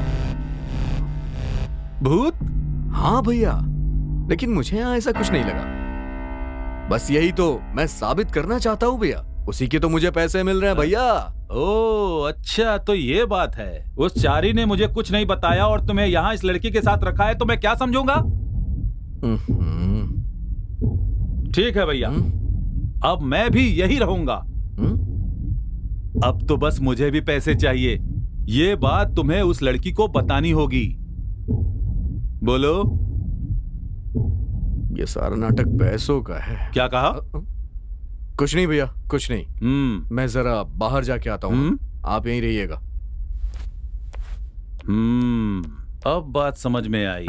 भूत? हाँ भैया, लेकिन मुझे यहाँ ऐसा कुछ नहीं लगा। बस यही तो मैं साबित करना चाहता हूँ भैया। उसी के तो मुझे पैसे मिल रहे हैं भैया। ओह अच्छा, तो ये बात है। उस चारी ने मुझे कुछ नहीं बताया और तुम्हें यहाँ इस लड़की के साथ रखा है, तो मैं क्या समझूंगा? ठीक है भैया, अब मैं भी यही रहूंगा। अब तो बस मुझे भी पैसे चाहिए। ये बात तुम्हें उस लड़की को बतानी होगी। बोलो। ये सारा नाटक पैसों का है। क्या कहा? कुछ नहीं भैया, कुछ नहीं। मैं जरा बाहर जाके आता हूँ, आप यहीं रहिएगा। अब बात समझ में आई।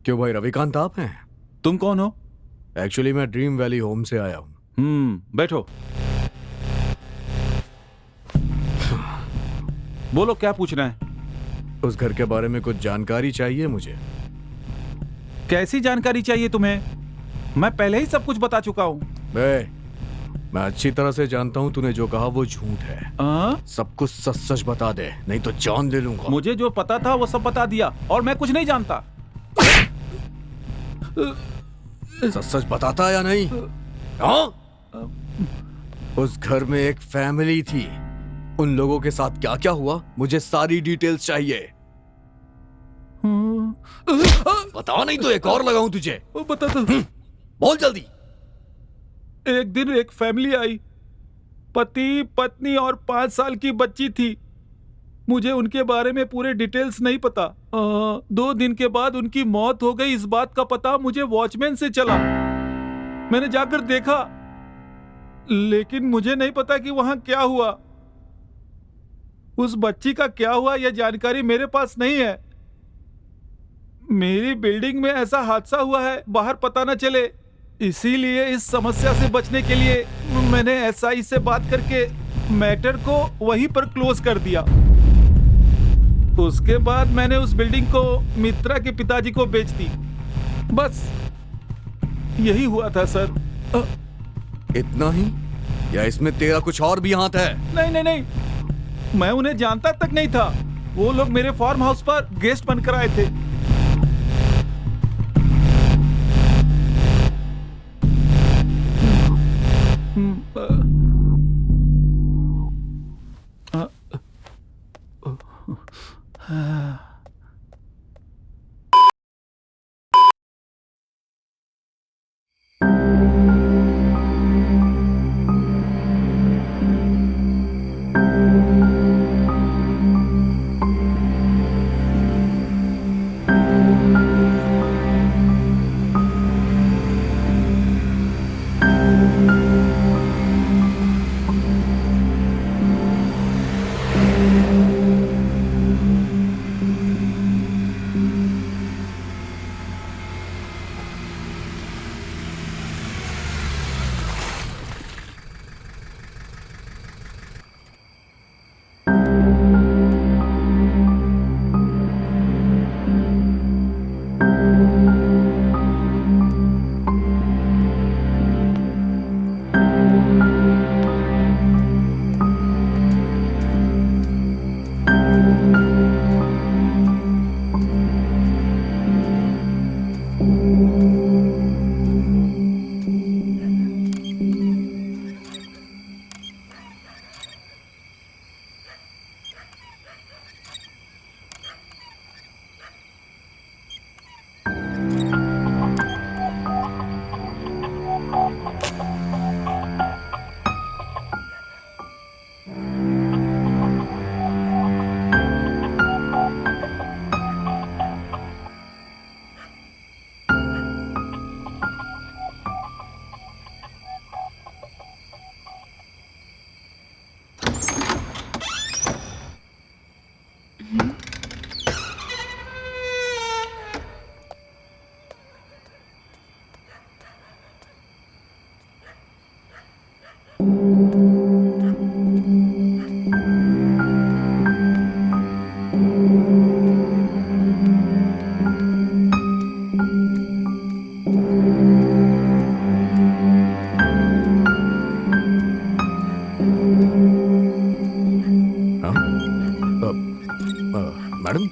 क्यों भाई, रविकांत आप हैं? तुम कौन हो? एक्चुअली मैं ड्रीम वैली होम से आया हूँ। बैठो। बोलो क्या पूछना है? उस घर के बारे में कुछ जानकारी चाहिए मुझे। कैसी जानकारी चाहिए तुम्हें? मैं पहले ही सब कुछ बता चुका हूँ। मैं अच्छी तरह से जानता हूँ तूने जो कहा वो झूठ है। सब कुछ सच सच बता दे, नहीं तो जान ले लूंगा। मुझे जो पता था वो सब बता दिया और मैं कुछ नहीं जानता। सच सच बताता या नहीं? हाँ? उस घर में एक फैमिली थी, उन लोगों के साथ क्या क्या हुआ मुझे सारी डिटेल्स चाहिए। बता नहीं तो एक और लगाऊं तुझे। बता दो। बोल जल्दी। एक दिन एक फैमिली आई, पति पत्नी और 5 साल की बच्ची थी। मुझे उनके बारे में पूरे डिटेल्स नहीं पता। 2 दिन के बाद उनकी मौत हो गई। इस बात का पता मुझे वॉचमैन से चला। मैंने जाकर देखा, लेकिन मुझे नहीं पता कि वहां क्या हुआ। उस बच्ची का क्या हुआ यह जानकारी मेरे पास नहीं है। मेरी बिल्डिंग में ऐसा हादसा हुआ है, बाहर पता न चले। इसीलिए इस समस्या से बचने के लिए मैंने एसआई से बात करके मैटर को वहीं पर क्लोज कर दिया। उसके बाद मैंने उस बिल्डिंग को मित्रा के पिताजी को बेच दी। बस यही हुआ था सर। इतना ही या इसमें तेरा कुछ और भी हाथ है? नहीं नहीं नहीं, मैं उन्हें जानता तक नहीं था। वो लोग मेरे फार्म हाउस पर गेस्ट बनकर आए थे। मैडम,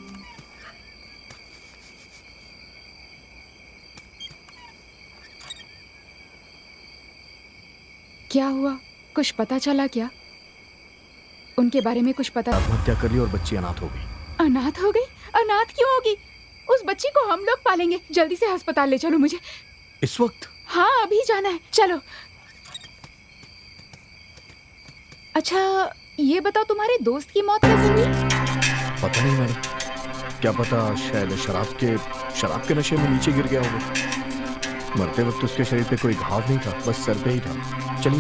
क्या हुआ? कुछ पता चला क्या? उनके बारे में कुछ पता? आत्महत्या कर ली और बच्ची अनाथ हो गई। अनाथ हो गई? अनाथ क्यों होगी? उस बच्ची को हम लोग पालेंगे। जल्दी से अस्पताल ले चलो मुझे। इस वक्त? हाँ, अभी जाना है, चलो। अच्छा, ये बताओ तुम्हारे दोस्त की मौत कैसे हुई? पता नहीं मैडम, क्या पता, शायद शराब के नशे में नीचे गिर गया होगा। मरते वक्त उसके शरीर पे कोई घाव नहीं था, बस सर पे ही था। चलिए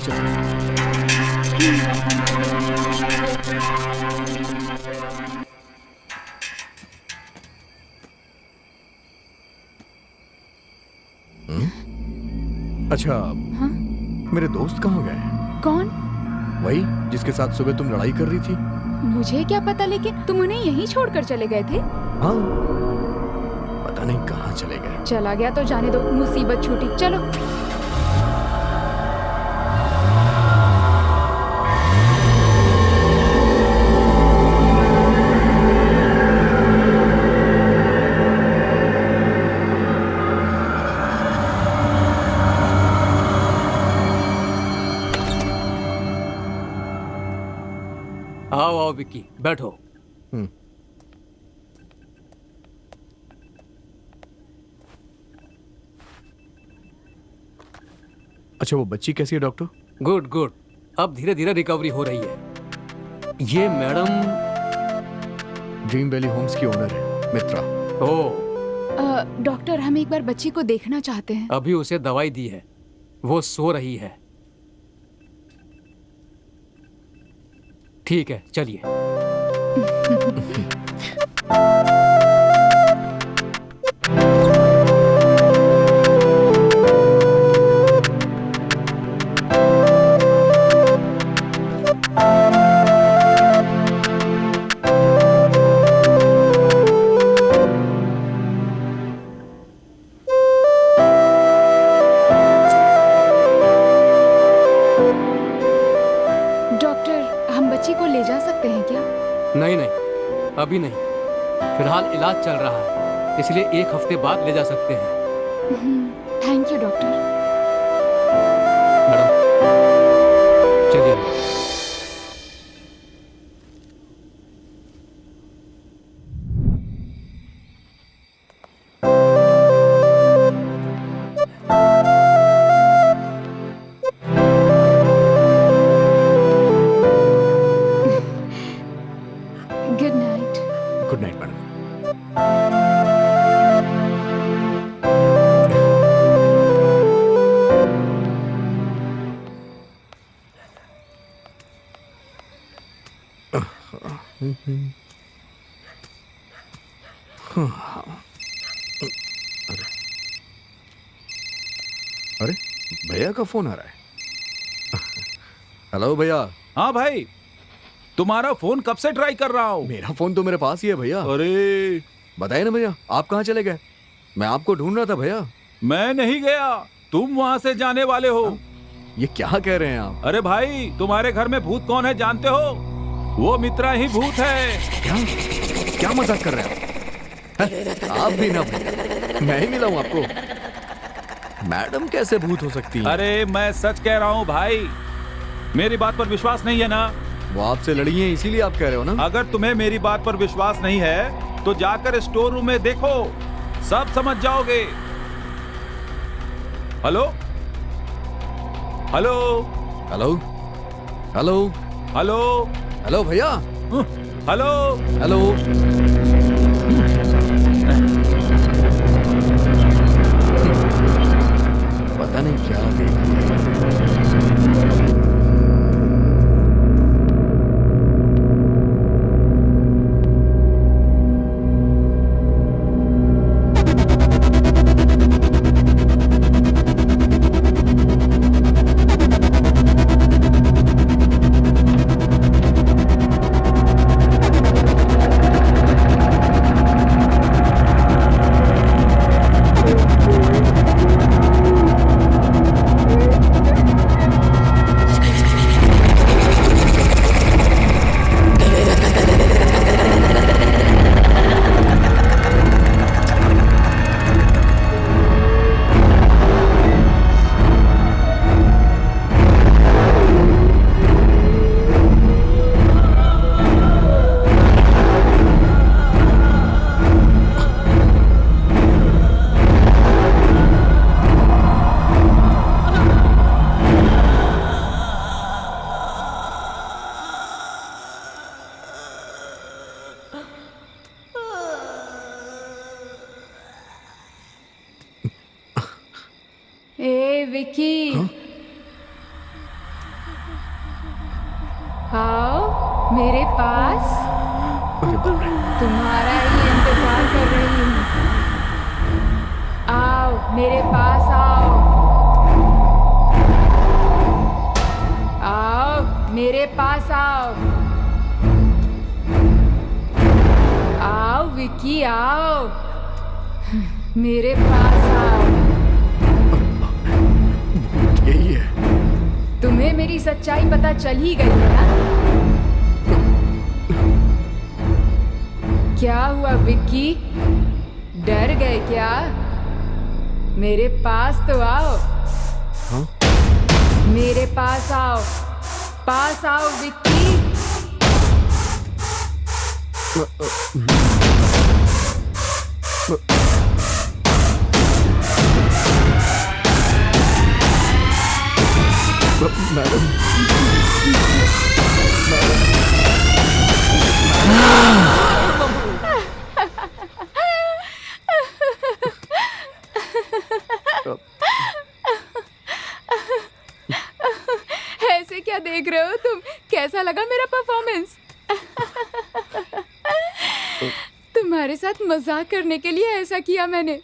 अच्छा, हाँ? मेरे दोस्त कहाँ गए? कौन? वही जिसके साथ सुबह तुम लड़ाई कर रही थी। मुझे क्या पता, लेकिन तुम उन्हें यहीं छोड़कर चले गए थे। हाँ, पता नहीं कहाँ चले गए। चला गया तो जाने दो, मुसीबत छूटी। चलो। आओ आओ विक्की, बैठो। अच्छा, वो बच्ची कैसी है डॉक्टर? गुड गुड, अब धीरे धीरे रिकवरी हो रही है। ये मैडम ड्रीम वैली होम्स की ओनर है, मित्रा। ओ, डॉक्टर, हम एक बार बच्ची को देखना चाहते हैं। अभी उसे दवाई दी है, वो सो रही है। ठीक है, चलिए। नहीं नहीं, अभी नहीं, फिलहाल इलाज चल रहा है, इसलिए 1 हफ्ते बाद ले जा सकते हैं। Thank you doctor. मैडम चलिए। Good night. Good night madam. अरे भैया का फोन आ रहा है। हेलो भैया। हाँ भाई, तुम्हारा फोन कब से ट्राई कर रहा हूँ। मेरा फोन तो मेरे पास ही है भैया। अरे बताइए ना भैया, आप कहाँ चले गए? मैं आपको ढूंढ रहा था भैया। मैं नहीं गया, तुम वहाँ से जाने वाले हो। ये क्या कह रहे हैं आप? अरे भाई, तुम्हारे घर में भूत कौन है जानते हो? वो मित्रा ही भूत है। क्या क्या मजाक कर रहे हैं आप भी ना भैया, मैं ही मिला हूँ आपको। मैडम कैसे भूत हो सकती है? अरे मैं सच कह रहा हूँ भाई, मेरी बात पर विश्वास नहीं है ना? वो आपसे लड़ी है इसीलिए आप कह रहे हो ना? अगर तुम्हें मेरी बात पर विश्वास नहीं है तो जाकर स्टोर रूम में देखो, सब समझ जाओगे। Hello hello hello hello hello hello भैया। हेलो हेलो पता नहीं क्या देख विकी, आओ मेरे पास। तुम्हारा ही इंतजार कर रही हूँ। आओ मेरे पास आओ। आओ मेरे पास आओ। आओ विकी आओ, मेरे पास आओ। यही है। तुम्हें मेरी सच्चाई पता चल ही गई है ना? क्या हुआ विक्की, डर गए क्या? मेरे पास तो आओ। हाँ? मेरे पास आओ विक्की। मैडम, ऐसे क्या देख रहे हो तुम? कैसा लगा मेरा परफॉर्मेंस? तुम्हारे साथ मजाक करने के लिए ऐसा किया मैंने।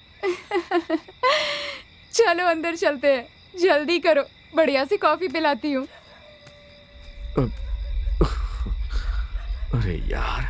चलो अंदर चलते हैं, जल्दी करो, बढ़िया सी कॉफी पिलाती हूँ। अरे यार,